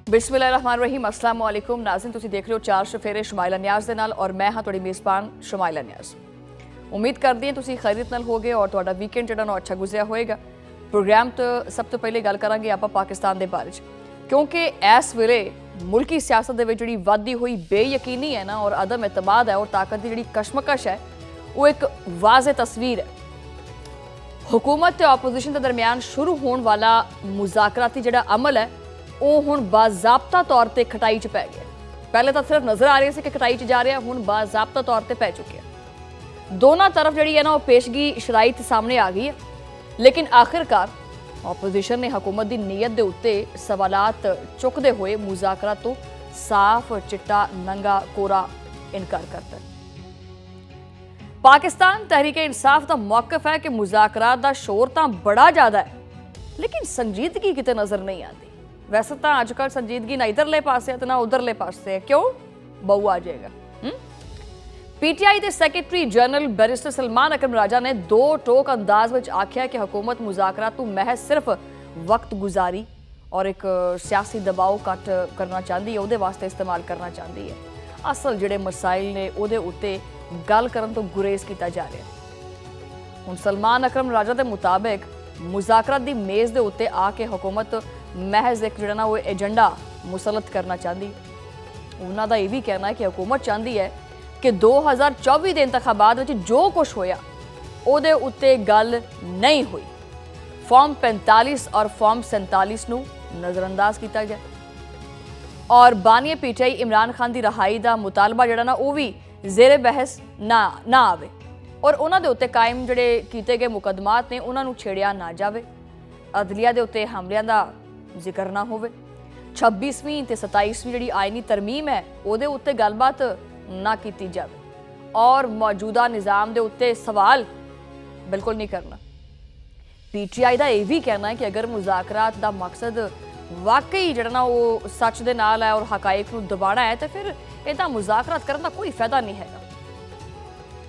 बिस्मिल्लाहिर्रहमानिर्रहीम अस्सलाम वालेकुम नाज़रीन, तुसीं देख रहे हो चार चफेरे शमाइला नियाज़ दे नाल और मैं हाँ तुहाडी मेज़बान शमाइला नियाज़। उम्मीद करदी हां तुसीं खैरियत नाल होगे और तुहाडा वीकेंड जिहड़ा ना अच्छा गुजरिया होएगा। प्रोग्राम तो सब तो पहले गल करांगे आपां पाकिस्तान दे बारे च, क्योंकि इस वेले मुल्की सियासत दे विच जिहड़ी वधदी होई बेयकीनी है ना और अदम एतमाद है और ताकत की जिहड़ी कशमकश है वो एक वाज़े तस्वीर है। हुकूमत ते ओपोजिशन के दरमियान शुरू होने वाला मुज़ाकराती जिहड़ा अमल है वो हुण बाज़ाब्ता तौर पर खटाई च पै गया। पहले तो सिर्फ नज़र आ रही सी कि खटाई च जा रहा, हुण बाज़ाब्ता तौर पर पै चुके। दोनों तरफ जिहड़ी है ना वो पेशगी शराइत सामने आ गई है, लेकिन आखिरकार ओपोजिशन ने हुकूमत की नीयत के उत्ते सवालात चुकते हुए मुज़ाकरात तो साफ चिट्टा नंगा कोरा इनकार करता। पाकिस्तान तहरीक इंसाफ का मौकफ है कि मुज़ाकरात का शोर तो बड़ा ज़्यादा है, लेकिन संजीदगी किते नज़र नहीं आती। वैसे तो अजकल संजीदगी ना इधरले पासे है तो ना उधरले पासे है, क्यों बहु आ जाएगा। पीटीआई के सैकटरी जनरल बैरिस्टर सलमान अकरम राजा ने दो टोक अंदाज में आख्या कि हुकूमत मुज़ाकरात तो महज सिर्फ वक्त गुजारी और एक सियासी दबाव घट करना चाहती है, वो वास्ते इस्तेमाल करना चाहती है। असल जिहड़े मसाइल ने उहदे उत्ते गल करन तो गुरेज किया जा रहा। हुण सलमान अकरम राजा के मुताबिक मुज़ाकरात की मेज़ के उत्ते आके हुकूमत महज एक जिहड़ा ना वो एजेंडा मुसलत करना चाहती है। उन्हों का यह भी कहना है कि हुकूमत चाहती है कि 2024 के इंतखाबात में जो कुछ होया उहदे उत्ते गल नहीं हुई। फॉर्म 45 और फॉर्म 47 नूं नज़रअंदाज किया गया और बानिए पीटीआई इमरान खान की रहाई का मुतालबा जिहड़ा ना वो भी जेरे बहस ना आवे और उन्हां दे उत्ते कायम जिहड़े कीते गए मुकदमात ने उन्हां नूं छेड़िया ना जावे। अदलिया दे उत्ते हमलियां दा जिक्र ना होवे। 26वीं ते 27वीं जिहड़ी आईनी तरमीम है उहदे उत्ते गलबात ना की जाए और मौजूदा निज़ाम के उत्ते सवाल बिल्कुल नहीं करना। पीटीआई का यह भी कहना है कि अगर मुज़ाकरात का मकसद वाकई जिहड़ा ना वो सच दे नाल है और हकायक नूं दबाना है तो फिर इहदा मुज़ाकरात करने का कोई फायदा नहीं है।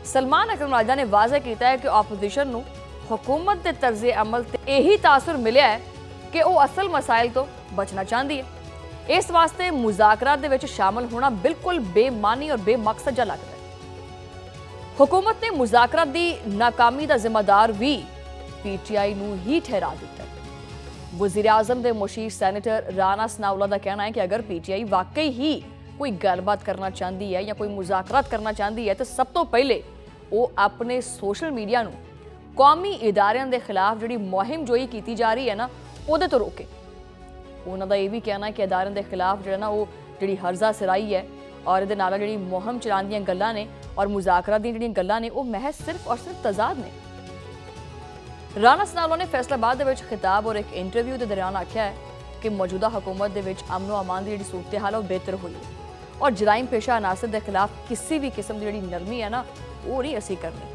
सलमान अकरम राजा ने वाज़ह किया है कि ओपोजिशन नूं हुकूमत के तर्ज़े अमल ते यही तासुर मिलिया है कि वो असल मसाइल तो बचना चाहती है। इस वास्ते मुज़ाकरात दे विच शामिल होना बिल्कुल बेमानी और बेमकसद जा लगता है। हुकूमत ने मुज़ाकरात की नाकामी का जिम्मेदार भी पीटीआई नूं ही ठहरा दिता है। वज़ीर आज़म के मुशीर सैनेटर राणा सनाउल्लाह का कहना है कि अगर पीटीआई वाकई ही कोई गलबात करना चाहती है या कोई मुज़ाकरात करना चाहती है तो सब तो पहले वो अपने सोशल मीडिया नूं कौमी इदारियां के खिलाफ जिहड़ी मुहिम जोई की जा रही है ना उहदे तो रोके। उन्होंने यह भी कहना है कि इदारियां के खिलाफ जो है ना वो जिहड़ी हर्जा सराई है और इहदे नाल जिहड़ी मुहिम चलाउण दीयां गल्लां ने और मुज़ाकरात दी जिहड़ियां गल्लां ने वो महज सिर्फ और सिर्फ तजाद ने। राणा सनाउल्लाह ने फैसलाबाद दे विच खिताब और एक इंटरव्यू के दौरान आख्या है कि मौजूदा हुकूमत दे विच अमनो अमान की जिहड़ी सूरत हाल है बेहतर हुई है और जराइम पेशा अनासर के खिलाफ किसी भी किस्म की जिहड़ी नरमी है ना वो नहीं असी करनी।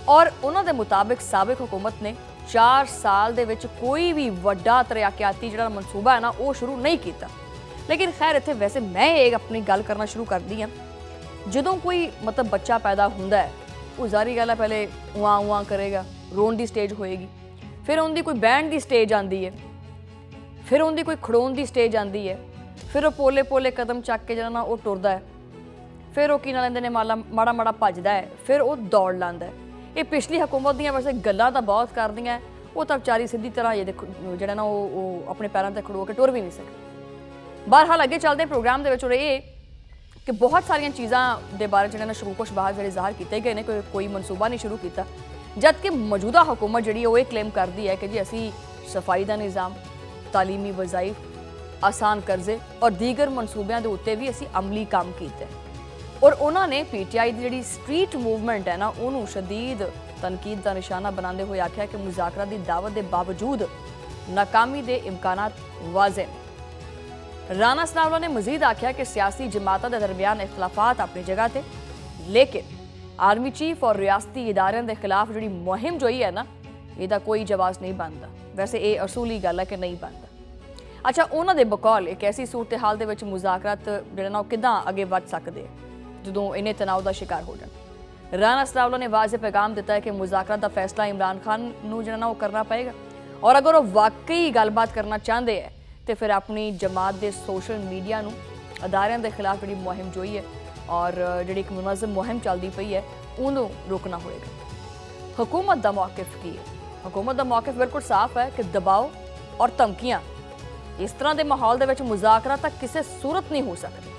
और उन्होंने मुताबिक साबिक हुकूमत ने 4 साल दे विच कोई भी वड्डा तरक्याती जिहड़ा मनसूबा है ना वो शुरू नहीं किया। लेकिन खैर इत्थे वैसे मैं एक अपनी गल करना शुरू कर दी हाँ। जदों कोई मतलब बच्चा पैदा हुंदा है वो जारी गल है पहले उआं उआं करेगा, रोन की स्टेज होएगी, फिर उनकी कोई बैंड की स्टेज आती है, फिर उनकी कोई खड़ोन की स्टेज आती है, फिर वो पोले पोले कदम चक के जिहड़ा ना वो टुरदा है, फिर वो की ना लैंदे ने माड़ा माड़ा भजदा है, फिर वो दौड़ लांदा है। ये पिछली हुकूमत दी वैसे गल्लां तां बहुत करदियां है, वो तां बेचारी सीधी तरह ये जिहड़ा ना वो अपने पैरों ते खड़ो के टुर भी नहीं सकदी। बहरहाल अगे चलते प्रोग्राम दे विच ये कि बहुत सारियां चीज़ां दे बारे जिहड़े ना शरूकोश बाहर जिहड़े ज़ाहिर किए गए ने कोई मनसूबा नहीं शुरू किया, जबकि मौजूदा हुकूमत जिहड़ी वो क्लेम करती है कि जी असी सफाई का निज़ाम, तालीमी वज़ाइफ, आसान कर्जे और दीगर मनसूबियां दे उत्ते भी असी अमली काम किया और उन्होंने पीटीआई की जिहड़ी स्ट्रीट मूवमेंट है ना उन्होंने शदीद तनकीद का निशाना बनाते हुए आख्या कि मुज़ाकरात की दावत के बावजूद नाकामी के इम्कानात वाज़े ने। राणा सनाउल्लाह ने मजीद आख्या कि सियासी जमातों के दरमियान इख्तलाफात अपनी जगह थे, लेकिन आर्मी चीफ और रियासती इदारियों के खिलाफ जिहड़ी मुहिम जोई है ना इसका कोई जवाब नहीं बनता। वैसे ये असूली गल है कि नहीं बनता। अच्छा, उन्होंने बकौल एक ऐसी सूरत हाल दे विच मुज़ाकरात जिहड़े ना किदां अगे वध सकदे जदों इन्हें तनाव का शिकार हो जाए। राणा सनाउल्लाह ने वाज़े पैगाम दिता है कि मुज़ाकरात का फैसला इमरान खान नूं जिहड़ा ना वो करना पएगा और अगर वो वाकई गलबात करना चाहते हैं ਤੇ ਫਿਰ ਆਪਣੀ ਜਮਾਤ ਦੇ ਸੋਸ਼ਲ ਮੀਡੀਆ ਨੂੰ ਅਦਾਰਿਆਂ ਦੇ ਖਿਲਾਫ ਜਿਹੜੀ ਮੁਹਿੰਮ ਜੋਈ ਹੈ ਔਰ ਜਿਹੜੀ ਇੱਕ ਮੁਨਜ਼ਮ ਮੁਹਿੰਮ ਚੱਲਦੀ ਪਈ ਹੈ ਉਹਨੂੰ ਰੋਕਣਾ ਹੋਏਗਾ। हुकूमत का मौकिफ की है? हुकूमत का मौकिफ बिल्कुल साफ है कि दबाव और धमकियां इस तरह के माहौल के मुज़ाकरा तक किसी सूरत नहीं हो सकती।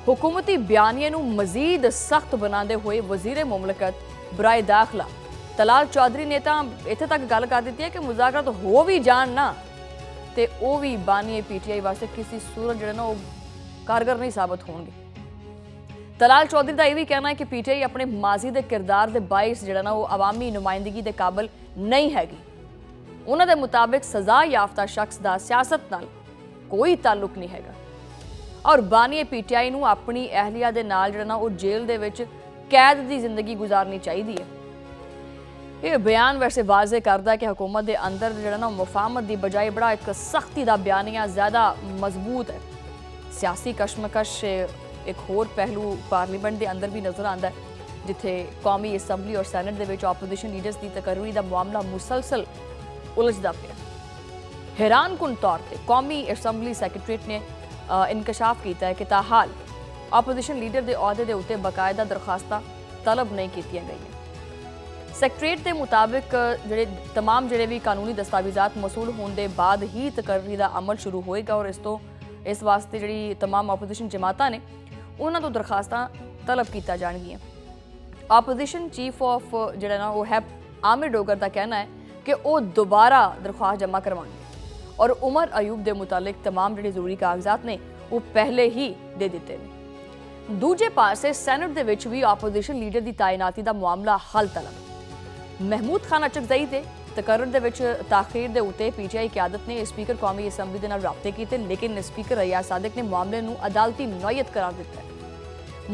हुकूमती बयानिए नूं मजीद सख्त बनाते हुए वजीर मुमलकत बराए दाखिला तलाल चौधरी ने तो इत्थे तक गल कर दी है कि मुज़ाकरा तो हो भी जान ना तो वह भी बानीए PTI वास्ते किसी सूरत जो ना कारगर नहीं साबित होंगे। तलाल चौधरी का यह भी कहना है कि PTI अपने माजी के किरदार के बाइस जो ना वो अवामी नुमाइंदगी के काबिल नहीं हैगी। उन्होंने मुताबिक सज़ा याफ्ता शख्स का सियासत नाल कोई ताल्लुक नहीं हैगा और बानीए PTI नूं अपनी अहलिया के नाल जो ना वो जेल दे विच कैद की जिंदगी गुजारनी चाहिए है। ये बयान वैसे वाजे करता है कि हुकूमत के अंदर जो ना मुफाहमत की बजाय बड़ा एक सख्ती का बयानिया ज़्यादा मजबूत है। सियासी कशमकश एक होर पहलू पार्लीमेंट के अंदर भी नज़र आता है जिथे कौमी असैंबली और सैनट के ओपोजिशन लीडर्स की तकर्री का मामला मुसलसल उलझदा पिया। हैरानकुन तौर पर कौमी असैंबली सैकटरीट ने इंकशाफ किया है कि ताहाल ओपोजिशन लीडर के अहदे के उत्ते बकायदा दरखास्तां तलब नहीं की गई। सैकटरीट के मुताबिक जोड़े तमाम जोड़े भी कानूनी दस्तावेजात मसूल होने के बाद ही तकर्री का अमल शुरू होएगा और इस वास्ते जी तमाम ओपोजिशन जमातां ने उन्होंने तो दरखास्तां तलब किया जाएगियां। ओपोजिशन चीफ ऑफ जो ना वो है आमिर डोगर का कहना है कि वो दोबारा दरख्वास्त जमा करवाएंगे और उमर अयूब के मुतालिक तमाम जो जरूरी कागजात ने वो पहले ही दे दिते हैं। दूजे पासे सैनट दे विच भी ओपोजिशन लीडर की तैनाती का मामला हल तलब। महमूद खान अचकजई के तकर्रर दे विच ताखीर के उत्ते PTI क्यादत ने स्पीकर कौमी असैंबली के नाल राबते किए लेकिन स्पीकर रियाज सादिक ने मामले नूं अदालती नौयत करार दिता है।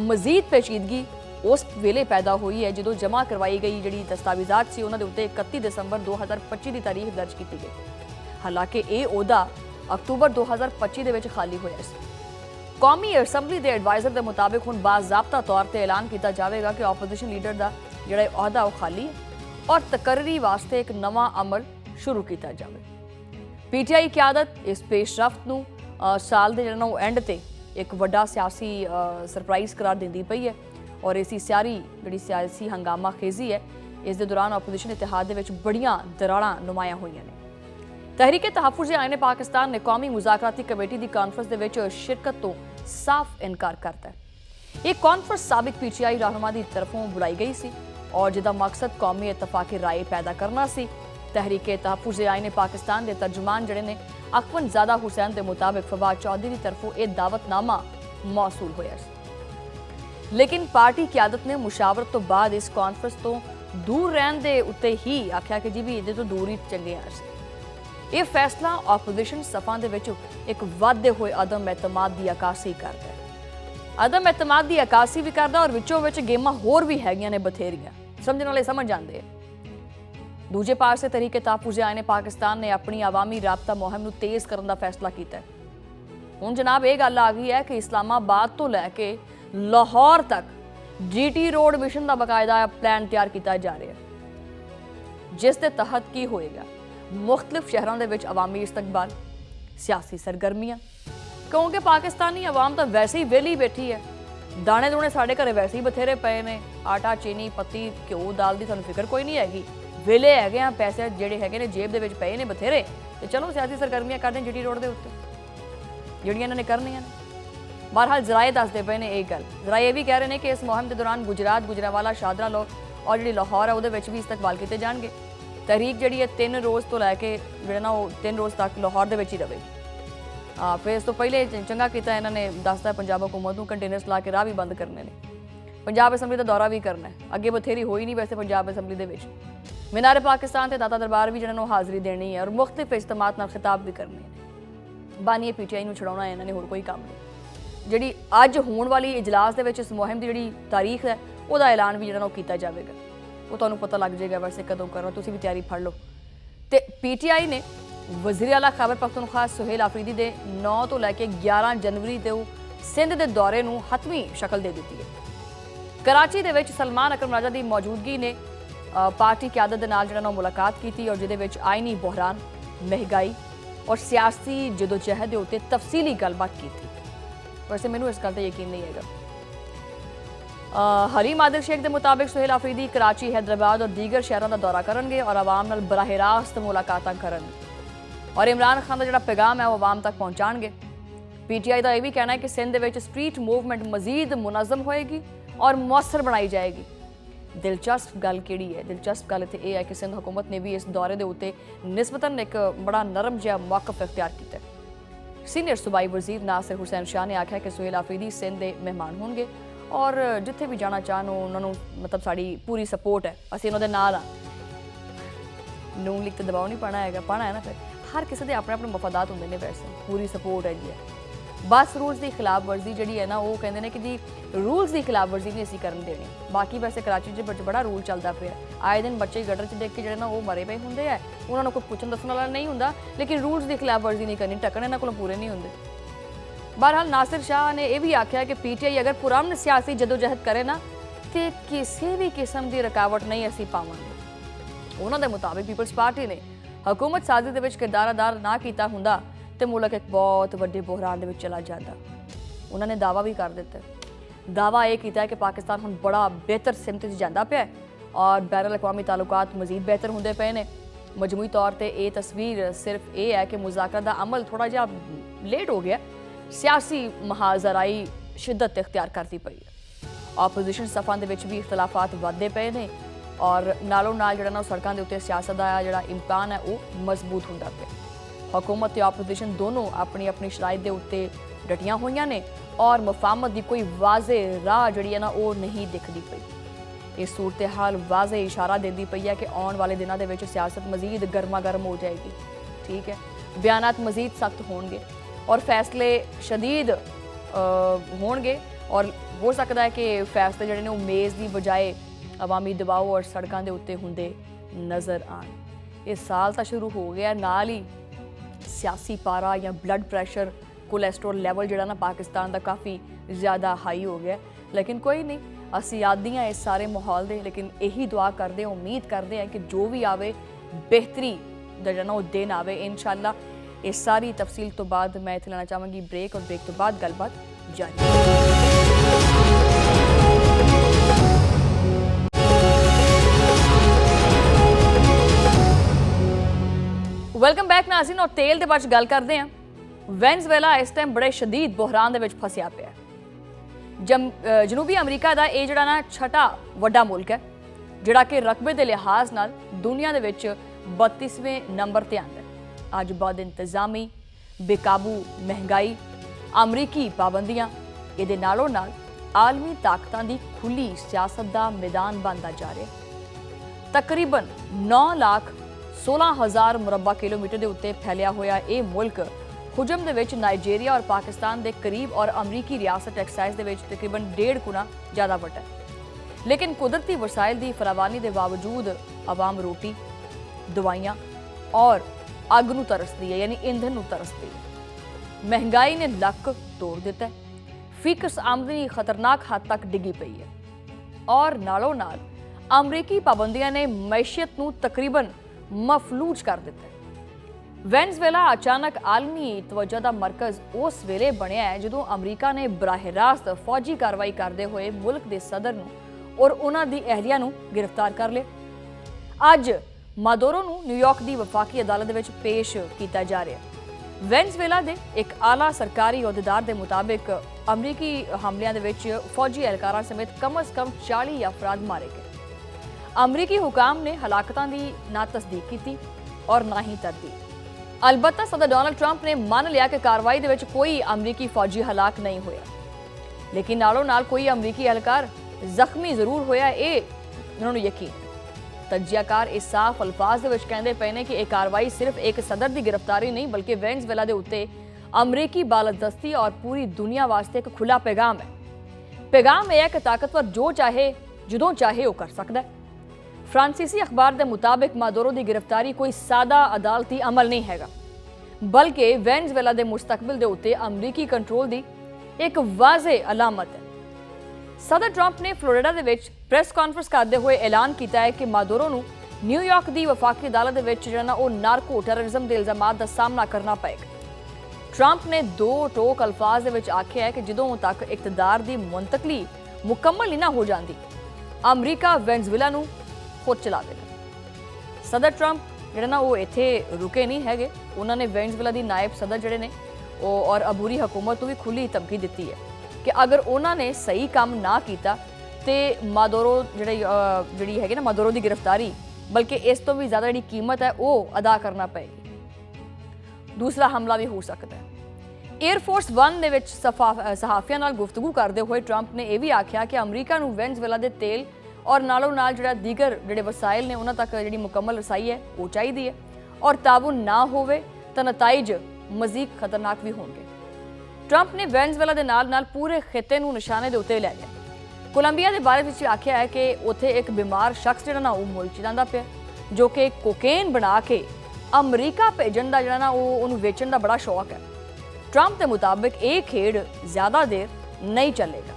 मजीद पेचीदगी उस वेले पैदा हुई है जो जमा करवाई गई जी दस्तावेजात से उन्होंने उत्ते 31 दिसंबर 2025 की तारीख दर्ज की गई। हालांकि ये ओहदा अक्तूबर 2025 के खाली होया सी। कौमी असैंबली के एडवाइजर के मुताबिक हुण बाज़ाब्ता तौर पर ऐलान किया जाएगा कि ओपोजिशन लीडर का जोड़ा अहदा वो खाली है और तकर्री वास्ते एक नवा अमल शुरू किया जाए। PTI क्यादत इस पेशरफ्त नूं साल के जो एंड ते एक वड्डा सियासी सरप्राइज करार देंदी पई है और इसी सारी जी सियासी हंगामा खेजी है इस दे दौरान ओपोजिशन इतिहाद दे विच बड़ियां दराड़ां नुमाया हुईयां ने। तहरीके तहफ़्फ़ुज़ आईन पाकिस्तान ने कौमी मुज़ाकराती कमेटी की कॉन्फ्रेंस दे विच शिरकत तो साफ इनकार करता है। ये कॉन्फ्रेंस साबिक PTI रहनुमा की तरफों बुलाई गई सी और जिसका मकसद कौमी इतफाक़ी राय पैदा करना सी। तहरीके तहफ़्फ़ुज़ आईन पाकिस्तान के तर्जुमान जड़े ने अकवनज़ादा हुसैन के मुताबिक फवाद चौधरी की तरफों यह दावतनामा मौसूल होया सी। लेकिन पार्टी क्यादत ने मुशावरत तो बाद इस कॉन्फ्रेंस तो दूर रहने के उत्ते ही आख्या कि जी भी ये तो दूर ही चंगे आ। यह फैसला ओपोजिशन सफ़ां दे विच एक वाधे हुए अदम एतमाद की अकासी करता है। अदम एतमाद की अकासी भी करता और विचों विच गेमां होर भी हैगियां ने बथेरियां समझने वाले समझ आते हैं। दूजे पासे तहरीके तहफ़्फ़ुज़ आईन पाकिस्तान ने अपनी अवामी राबता मुहिम नूं तेज़ करने का फैसला किया है। हुण जनाब ये गल आ गई है कि इस्लामाबाद तो लैके लाहौर तक GT रोड मिशन का बकायदा प्लान तैयार किया जा रहा है जिस दे तहत की होएगा मुख्तलिफ शहरों के विच अवामी इस्तकबाल सियासी सरगर्मियां क्योंकि पाकिस्तानी अवाम तो वैसे ही वेली बैठी है। दाने दूने साढ़े घरे वैसे ही बथेरे पे ने आटा चीनी पत्ती घ्यो दाल की सानूं फिक्र कोई नहीं हैगी वेले है पैसे जोड़े है जेब के पे ने बथेरे तो चलो सियासी सरगर्मियां करते GT रोड के उत्ते जिहड़ियां इन्होंने करनियां ने। बहरहाल जराए दसते पे ने एक गल जराए भी कह रहे हैं कि इस मुहिम के दौरान गुजरात गुजरावाला शादरा लोग और जी लाहौर है वो भी इस्तकबाल किए जाएंगे। तहरीक जी है 3 रोज़ तो लैके जो ना वो 3 रोज़ तक लाहौर के ही रहेगी। फिर इस तो पहले चंगा किया इन्होंने दसता पंजाब हुकूमत को कंटेनर्स ला के राह भी बंद करने ने। पंजाब असैंबली का दौरा भी करना है अगे बथेरी होई नहीं वैसे पंजाब असैंबली के मीनारे पाकिस्तान से दाता दरबार भी जिन्होंने हाज़री देनी है और मुख्तलिफ इज्तमात नाल खिताब भी करने हैं। बानीए PTI नूं छड़ाउणा इन्होंने होर कोई काम नहीं। जिहड़ी अज होने वाली इजलास दे विच इस मुहिम की जिहड़ी तारीख है उसका ऐलान भी जिहड़ा किया जाएगा वो तुहानूं पता लग जाएगा वैसे कदों करना तुसीं भी तैयारी फड़ लो। तो PTI ने वज़ीर आला खैबर पख्तूनख्वा सुहेल आफरीदी के 9 तो लैके 11 जनवरी को सिंध के दौरे नूं हतमी शक्ल दे दी है। कराची दे विच सलमान अकरम राजा की मौजूदगी ने पार्टी क्यादत दे नाल जिहड़ा मुलाकात की और जिहदे विच आईनी बहरान महंगाई और सियासी जदोजहद के उत्ते तफसीली गलबात की थी। वैसे मैनू इस गल का यकीन नहीं है। हलीम आदिल शेख के मुताबिक सुहेल अफरीदी कराची, हैदराबाद और दीगर शहरों का दौरा करेंगे और आवाम नाल बराह रास्त मुलाकातां करनगे और इमरान खान का जिहड़ा पैगाम है वो आवाम तक पहुँचाएंगे। PTI का यह भी कहना है कि सिंध विच स्ट्रीट मूवमेंट मजीद मुनज़म होएगी और मौसर बनाई जाएगी। दिलचस्प गल किहड़ी है? दिलचस्प गल इत्थे यह है कि सिंध हुकूमत ने भी इस दौरे के उत्ते निस्बतन एक बड़ा नरम जिहा मौकफ इख्तियार किया। सीनियर सूबाई वजीर नासिर हुसैन शाह ने आख्या कि सुहेल अफरीदी सिंध के मेहमान होंगे और जिथे भी जाना चाहन उन्होंने मतलब साड़ी पूरी सपोर्ट है, असीं उन्होंने नाल हाँ। नून लीग तो दबाव नहीं पाना है ना, फिर हर किसी के अपने अपने मफादात होंगे ने, वैसे पूरी सपोर्ट है जी। बस रूल्स की खिलाफ वर्जी जी है ना, वो कहते हैं कि जी रूल्स की खिलाफ वर्जी नहीं असीं करन देनी। बाकी वैसे कराची बड़ा रूल चलता पे, आए दिन बच्चे गटर च देख के जो ना वो मरे पे होंगे है, उन्होंने कोई पुछन दसन वाला नहीं होंगे, लेकिन रूल्स की खिलाफ वर्जी नहीं करनी, टक्कन इन्हों को पूरे नहीं होंगे। बहरहाल नासिर शाह ने यह भी आख्या कि PTI अगर पुरअमन सियासी जदोजहद करे ना तो किसी भी किस्म की रुकावट नहीं असीं पावांगे। उन्होंने मुताबिक पीपल्स पार्टी ने हुकूमत साजी दे विच किरदार अदा ना कीता हुंदा तो मुल्क एक बहुत वड्डे बहरान दे विच चला जाता। उन्होंने दावा भी कर दिता, दावा यह किया कि पाकिस्तान हुण बड़ा बेहतर सिमत जाता पाया और बैन अल-अक़वामी ताल्लुकात मजीद बेहतर होंदे पे ने। मजमूई तौर पर यह तस्वीर सिर्फ ये है कि मुज़ाकरा दा अमल थोड़ा जिहा लेट हो गया, सियासी महाजराई शिद्दत इख्तियार करती पई है। ऑपोजिशन सफ़ां दे विच भी इख्तलाफात वधदे पे ने और नालों नाल जिहड़ा ना सड़कां दे उत्ते सियासत दा जिहड़ा इम्कान है वो मजबूत हुंदा पिया। हुकूमत ते ऑपोजिशन दोनों अपनी अपनी शराइत के उत्ते डटियां हुई ने और मुफाहमत की कोई वाजे राह जिहड़ी है ना वो नहीं दिखती पई। इस सूरत हाल वाजे इशारा देती पई है कि आने वाले दिनों के विच सियासत मजीद गर्मा गर्म हो जाएगी। ठीक है, बयानात मजीद सख्त होंगे और फैसले शदीद होंगे और हो सकता है कि फैसले जिहड़े ने वो मेज़ की बजाय अवामी दबाव और सड़कों के उत्ते होंदे नज़र आन। इस साल तो शुरू हो गया, नाल ही सियासी पारा या ब्लड प्रैशर, कोलेस्ट्रोल लैवल जिहड़ा ना पाकिस्तान का काफ़ी ज़्यादा हाई हो गया। लेकिन कोई नहीं, असीं यादी हाँ इस सारे माहौल दे, लेकिन यही दुआ करते हैं, उम्मीद करते हैं कि जो भी आवे बेहतरी दा जिहड़ा ना वो दिन आवे इंशाअल्लाह। इस सारी तफसील तो बाद मैं इत्थे लेना चाहांगी ब्रेक और ब्रेक तो बाद गलबात जारी। वेलकम बैक नाज़रीन, और तेल के बारे गल करते हैं। वेनेजुएला इस टाइम बड़े शदीद बहरान दे विच फसिया पिया। जनूबी अमरीका का यह जिहड़ा ना छठा वड्डा मुल्क है जिहड़ा कि रकबे के लिहाज नाल दुनिया दे विच 32वें नंबर ते आंदा है। अज बद इंतजामी, बेकाबू महंगाई, अमरीकी पाबंदियां, इहदे नालों नाल आलमी ताकतां दी खुली सियासत का मैदान बनता जा रहा। तकरीबन 9,16,000 मुरबा किलोमीटर के उत्ते फैलिया होया ये मुल्क हुजम दे विच नाइजीरिया और पाकिस्तान के करीब और अमरीकी रियासत टेक्सास दे विच तकरीबन 1.5 गुना ज़्यादा वड्डा है। लेकिन कुदरती वसाइल की फरावानी के बावजूद आवाम रोटी, दवाइयाँ और अग नूं तरसदी है, यानी ईंधन नूं तरसदी है। महंगाई ने लक तोड़ दिता है, फिक्स आमदनी खतरनाक हद तक डिगी पई है और नालों नाल अमरीकी पाबंदियां ने मैशियत नूं तकरीबन मफलूज कर दिता है। वेनेजुएला अचानक आलमी तवज्जो का मरकज उस वेले बनया है जदों अमरीका ने बराह रास्त फौजी कार्रवाई करते हुए मुल्क के सदर नूं और उन्हां दी अहलिया नूं गिरफ्तार कर लिया। अज मादोरो नूं न्यूयॉर्क की वफाकी अदालत विच पेश किया जा रहा है। वेनेजुएला के एक आला सरकारी अहदेदार के मुताबिक अमरीकी हमलियां दे विच फौजी एहलकारां समेत कम अज कम 40 अफराद मारे गए। अमरीकी हुकाम ने हलाकतां की ना तस्दीक की और ना ही तरदीद। अलबत्ता सदर डोनाल्ड ट्रंप ने मान लिया कि कार्रवाई दे विच कोई अमरीकी फौजी हलाक नहीं होया, लेकिन नालों नाल कोई अमरीकी एहलकार जख्मी जरूर होया, ये उन्होंने यकीन। तजियाकार इस साफ अल्फाज दे विच कहंदे पे ने कि यह कार्रवाई सिर्फ एक सदर की गिरफ्तारी नहीं बल्कि वेनेजुएला दे उत्ते अमरीकी बालादस्ती और पूरी दुनिया वास्ते एक खुला पैगाम है। पैगाम यह है कि ताकतवर जो चाहे जदों चाहे वो कर सकता है। फ्रांसीसी अखबार के मुताबिक मादोरो की गिरफ्तारी कोई सादा अदालती अमल नहीं है, बल्कि वेनेजुएला के मुस्तकबिल के उत्ते अमरीकी कंट्रोल की एक वाजे अलामत है। सदर ट्रंप ने फ्लोरिडा दे विच प्रेस कॉन्फ्रेंस करते हुए ऐलान किया है कि मादोरो नूं न्यूयॉर्क की वफाकी अदालत नार्को टैररिज्म के इल्जामात का सामना करना पएगा। ट्रंप ने दो टोक अल्फाज आख्या है कि जदों तक इकतदार की मुंतकली मुकम्मल नहीं ना हो जाती, अमरीका वेनेजुएला नूं खुद चला देगा। सदर ट्रंप इत्थे रुके नहीं है, उन्होंने वेनेजुएला की नायब सदर जिहड़े ने और अबूरी हुकूमत को भी खुली धमकी दी है कि अगर उन्होंने सही काम ना किया तो मादोरो जिहड़ी है ना मादोरो की गिरफ्तारी बल्कि इस तो भी ज़्यादा जी कीमत है वो अदा करना पएगी। दूसरा हमला भी हो सकता है। एयरफोर्स वन दे विच सहाफियां नाल गुफ्तगू करते हुए ट्रंप ने यह भी आख्या कि अमरीका नूं वेनेजुएला के तेल और नालों नाल जिहड़ा दीगर जिहड़े वसाइल ने उन्हां तक जिहड़ी मुकम्मल रसाई है वो चाहिए है और ताउन ना होवे तां नताइज मजीद खतरनाक भी होंगे। ट्रंप ने वेनेजुएला के नाल नाल पूरे खिते नूं निशाने के उत्ते लै लिया। कोलंबिया के बारे में आख्या है कि उत्थे एक बीमार शख्स जिहड़ा ना वो मुल्क जांदा पिया जो कि कोकेन बना के अमरीका भेजण दा जिहड़ा ना वो वेचण दा बड़ा शौक है। ट्रंप के मुताबिक ये खेड ज़्यादा देर नहीं चलेगा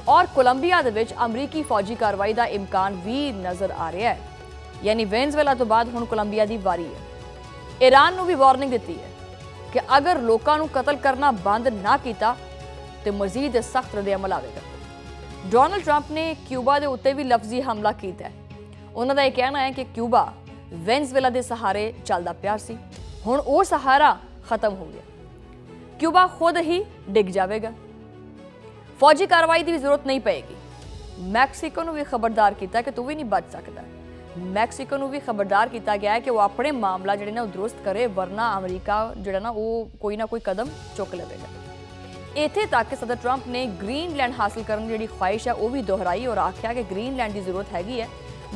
और कोलंबिया दे विच अमरीकी फौजी कार्रवाई का इम्कान भी नज़र आ रहा है। यानी वेनेजुएला तो बाद हुण कोलंबिया की वारी है। ईरान नूं भी वार्निंग दी है कि अगर लोगों को कतल करना बंद ना किया तो मजीद सख्त रद्द-ए-अमल आएगा। डोनाल्ड ट्रंप ने क्यूबा के उत्ते भी लफ्जी हमला किया है। उन्होंने यह कहना है कि क्यूबा वेनेजुएला के सहारे चलता पिया सी, हुण वो सहारा खत्म हो गया, क्यूबा खुद ही डिग जाएगा, फौजी कार्रवाई की भी जरूरत नहीं पेगी। मैक्सीको को भी खबरदार किया कि तू भी नहीं बच सकता। मैक्सीको को भी खबरदार किया गया है कि वह अपने मामला जिहड़े ना दुरुस्त करे वरना अमरीका जिहड़ा ना कोई कदम चुक लेगा। इत्थे तक कि सदर ट्रंप ने ग्रीनलैंड हासिल करने की जिहड़ी ख्वाहिश है वह भी दोहराई और आख्या कि ग्रीनलैंड की जरूरत हैगी है।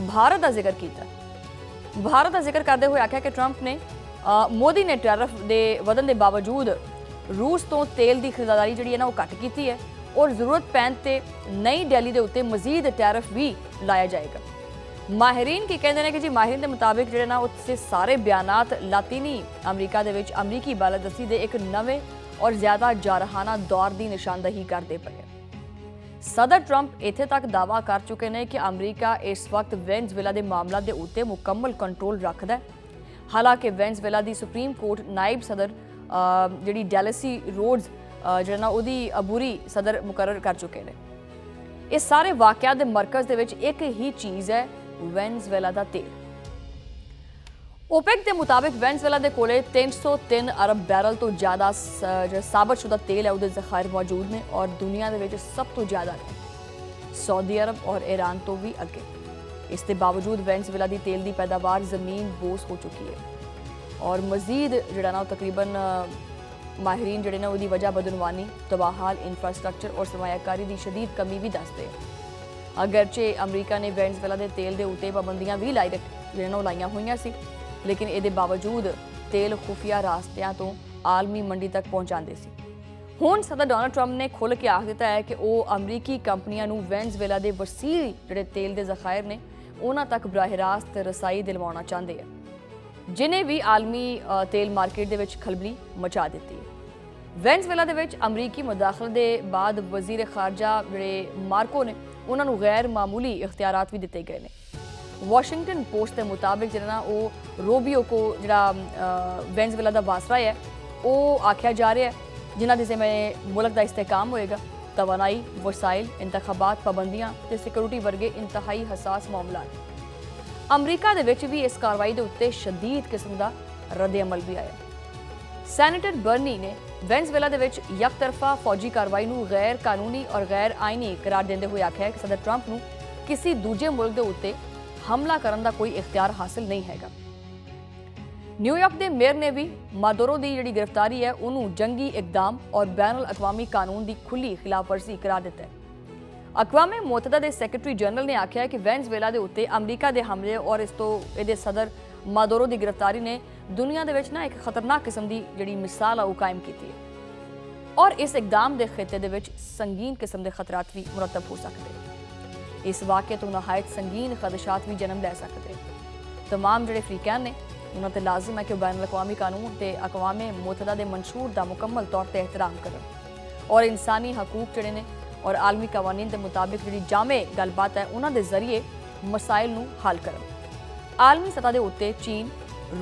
भारत का जिक्र किया। भारत का जिक्र करते हुए आख्या कि ट्रंप ने मोदी ने टैरिफ के वधन के बावजूद रूस तो तेल की खरीदारी जिहड़ी है ना वो घट की है और जरूरत पैन ते नई दिल्ली के उत्ते मजीद टैरिफ भी लाया जाएगा। माहिरीन की कहते हैं कि जी माहिरीन के मुताबिक जिहड़े ना उससे सारे बयानात लातीनी अमरीका दे विच अमरीकी बालादस्ती के एक नवे और ज़्यादा जारहाना दौर की निशानदही करते पे। सदर ट्रंप इत्थे तक दावा कर चुके हैं कि अमरीका इस वक्त वेनेजुएला के मामलों के उत्ते मुकम्मल कंट्रोल रखता है। हालांकि वेनेजुएला की सुप्रीम कोर्ट नायब सदर जिहड़ी डेलसी रोड्स जिहड़ा ना उहदी अबूरी सदर मुकर्रर कर चुके हैं। इस सारे वाकयात के मरकज़ दे विच एक ही चीज़ है, वेनेजुएला का तेल। ओपेक के मुताबिक वेनेजुएला के कोले 303 अरब बैरल तो ज़्यादा साबितशुदा तेल है उसके ज़खायर मौजूद ने और दुनिया के सब तो ज़्यादा ने सऊदी अरब और ईरान तो भी अगे। इसके बावजूद वेनेजुएला की तेल की पैदावार जमीन बोस हो चुकी है और मजीद जिहड़ा ना तकरीबन माहिरीन जिहड़े ने उहदी वजह बदनवानी तबाहाल इंफ्रास्ट्रक्चर और सरमायाकारी की शदीद कमी भी दसते हैं। अगरचे अमरीका ने वेनेजुएला के तेल के उत्ते पाबंदियां भी लाइया हुई सी लेकिन ये बावजूद तेल खुफिया रास्तियां तो आलमी मंडी तक पहुँचाते सी। हुण सदर डोनाल्ड ट्रंप ने खुल के आख दिता है कि वह अमरीकी कंपनियों को वेनेजुएला के वसील जिहड़े तेल के ज़खायर ने उन्हां तक बराह रास्त रसाई दिलवाना चाहते हैं जिन्हें भी आलमी तेल मार्केट के विच खलबली मचा दी है। वेनेजुएला के विच अमरीकी मुदाखलत के बाद वजीर खारजा जिहड़े मार्को ने उन्होंने गैर मामूली इख्तियारात भी दिते गए हैं। वाशिंगटन पोस्ट के मुताबिक जिहड़ा वो रोबियो को जिहड़ा वेनेजुएला का वासरा है वो आख्या जा रहा है जिन्हां दे जिम्मे मुल्क का इस्तेहकाम होएगा। तवानाई वसाइल इंतखाबात पाबंदियां ते सिक्योरिटी वर्गे इंतहाई हसास मामला। अमरीका दे विच भी इस कार्रवाई के उत्ते शदीद किस्म का रद्द-ए-अमल भी आया। सैनेटर बर्नी ने वेनेजुएला दे विच यकतरफा फौजी कार्रवाई नूं गैर कानूनी और गैर आईनी करार देंदे हुए आख्या है कि सदर ट्रंप नूं किसी दूजे मुल्क के उत्ते हमला करने का कोई इख्तियार हासिल नहीं हैगा। न्यूयॉर्क के मेयर ने भी मादोरो की जिहड़ी गिरफ्तारी है उन्होंने जंगी इकदाम और बैनुल अक़वामी कानून की खुली खिलाफवर्जी करार दिता है। अक़वामे मुत्तहदा के सैकटरी जनरल ने आख्या है कि वेनेजुएला के उत्ते अमरीका के हमले और इस तो इहदे सदर मादोरो की गिरफ्तारी ने दुनिया दे विच ना एक खतरनाक किस्म की जिहड़ी मिसाल है वो कायम की है और इस इकदाम के खिते दे विच संगीन किस्म के खतरात भी मुरतब हो सकते हैं। इस वाक़े तो नहायत संगीन खदशात भी जन्म लै सकते हैं। तमाम जिहड़े अफ्रीकैन ने उन्होंने लाजिम है कि बैनुल अक़वामी कानून ते अक़वामे मुत्तहदा के मंशूर का मुकम्मल तौर पर एहतराम करन और इंसानी हकूक जिहड़े ने और आलमी कवानीन के मुताबिक जिहड़ी जामे गलबात है उन्होंने जरिए मसाइल नूं हल करन। ਆਲਮੀ ਸਤ੍ਹਾ ਦੇ ਉੱਤੇ ਚੀਨ,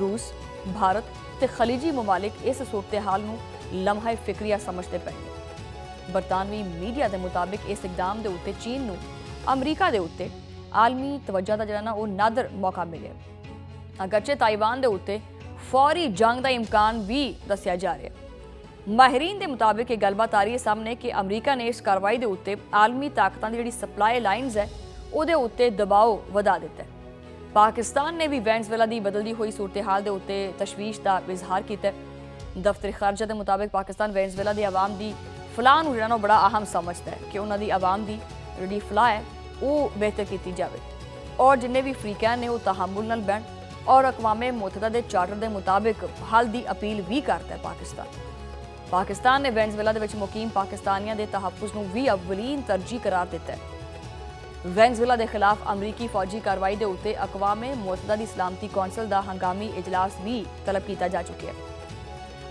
ਰੂਸ, ਭਾਰਤ ਤੇ ਖਲੀਜੀ ਮਮਾਲਿਕ ਇਸ ਸੂਰਤ-ਹਾਲ ਨੂੰ ਲਮਹਾ ਫਿਕਰੀਆ ਸਮਝਦੇ ਪਏ ਨੇ। ਬਰਤਾਨਵੀ ਮੀਡੀਆ ਦੇ ਮੁਤਾਬਿਕ ਇਸ ਇਕਦਾਮ ਦੇ ਉੱਤੇ ਚੀਨ ਨੂੰ ਅਮਰੀਕਾ ਦੇ ਉੱਤੇ ਆਲਮੀ ਤਵੱਜਾ ਦਾ ਜਿਹੜਾ ਨਾ ਉਹ ਨਾਦਰ ਮੌਕਾ ਮਿਲਿਆ। ਅਗਰਚੇ ਤਾਈਵਾਨ ਦੇ ਉੱਤੇ ਫੌਰੀ ਜੰਗ ਦਾ ਇਮਕਾਨ ਵੀ ਦੱਸਿਆ ਜਾ ਰਿਹਾ। ਮਾਹਿਰੀਨ ਦੇ ਮੁਤਾਬਿਕ ਇਹ ਗੱਲਬਾਤ ਆ ਰਹੀ ਹੈ ਸਾਹਮਣੇ ਕਿ ਅਮਰੀਕਾ ਨੇ ਇਸ ਕਾਰਵਾਈ ਦੇ ਉੱਤੇ ਆਲਮੀ ਤਾਕਤਾਂ ਦੀ ਜਿਹੜੀ ਸਪਲਾਈ ਲਾਈਨਸ ਹੈ ਉਹਦੇ ਉੱਤੇ ਦਬਾਅ ਵਧਾ ਦਿੱਤਾ ਹੈ। ਪਾਕਿਸਤਾਨ ਨੇ ਵੀ ਵੈਨਜ਼ੁਏਲਾ ਦੀ ਬਦਲਦੀ ਹੋਈ ਸੂਰਤ-ਹਾਲ ਦੇ ਉੱਤੇ ਤਸ਼ਵੀਸ਼ ਦਾ ਇਜ਼ਹਾਰ ਕੀਤਾ ਹੈ। ਦਫ਼ਤਰ ਖਾਰਜਾ ਦੇ ਮੁਤਾਬਿਕ ਪਾਕਿਸਤਾਨ ਵੈਨਜ਼ੁਏਲਾ ਦੀ ਆਵਾਮ ਦੀ ਫਲਾਹ ਨੂੰ ਜਿਹੜਾ ਨਾ ਬੜਾ ਅਹਿਮ ਸਮਝਦਾ ਹੈ ਕਿ ਉਹਨਾਂ ਦੀ ਆਵਾਮ ਦੀ ਜਿਹੜੀ ਫਲਾਹ ਹੈ ਉਹ ਬਿਹਤਰ ਕੀਤੀ ਜਾਵੇ ਔਰ ਜਿੰਨੇ ਵੀ ਅਫਰੀਕਨ ਨੇ ਉਹ ਤਹਮੁਲ ਨਾਲ ਬਹਿਣ ਔਰ ਅਕਵਾਮੇ ਮੁਤਹਦਾ ਦੇ ਚਾਰਟਰ ਦੇ ਮੁਤਾਬਿਕ ਹੱਲ ਦੀ ਅਪੀਲ ਵੀ ਕਰਦਾ ਹੈ। ਪਾਕਿਸਤਾਨ ਨੇ ਵੈਨਜ਼ੁਏਲਾ ਦੇ ਵਿੱਚ ਮੁਕੀਮ ਪਾਕਿਸਤਾਨੀਆਂ ਦੇ ਤਹੱਫੁਜ਼ ਨੂੰ ਵੀ ਅਵਲੀਨ ਤਰਜੀਹ ਕਰਾਰ ਦਿੱਤਾ ਹੈ। ਵੈਨਜ਼ੁਏਲਾ ਦੇ ਖਿਲਾਫ ਅਮਰੀਕੀ ਫੌਜੀ ਕਾਰਵਾਈ ਦੇ ਉੱਤੇ ਅਕਵਾਮੇ ਮੁਤਹਦਾ ਦੀ ਸਲਾਮਤੀ ਕੌਂਸਲ ਦਾ ਹੰਗਾਮੀ ਇਜਲਾਸ ਵੀ ਤਲਬ ਕੀਤਾ ਜਾ ਚੁੱਕਿਆ ਹੈ।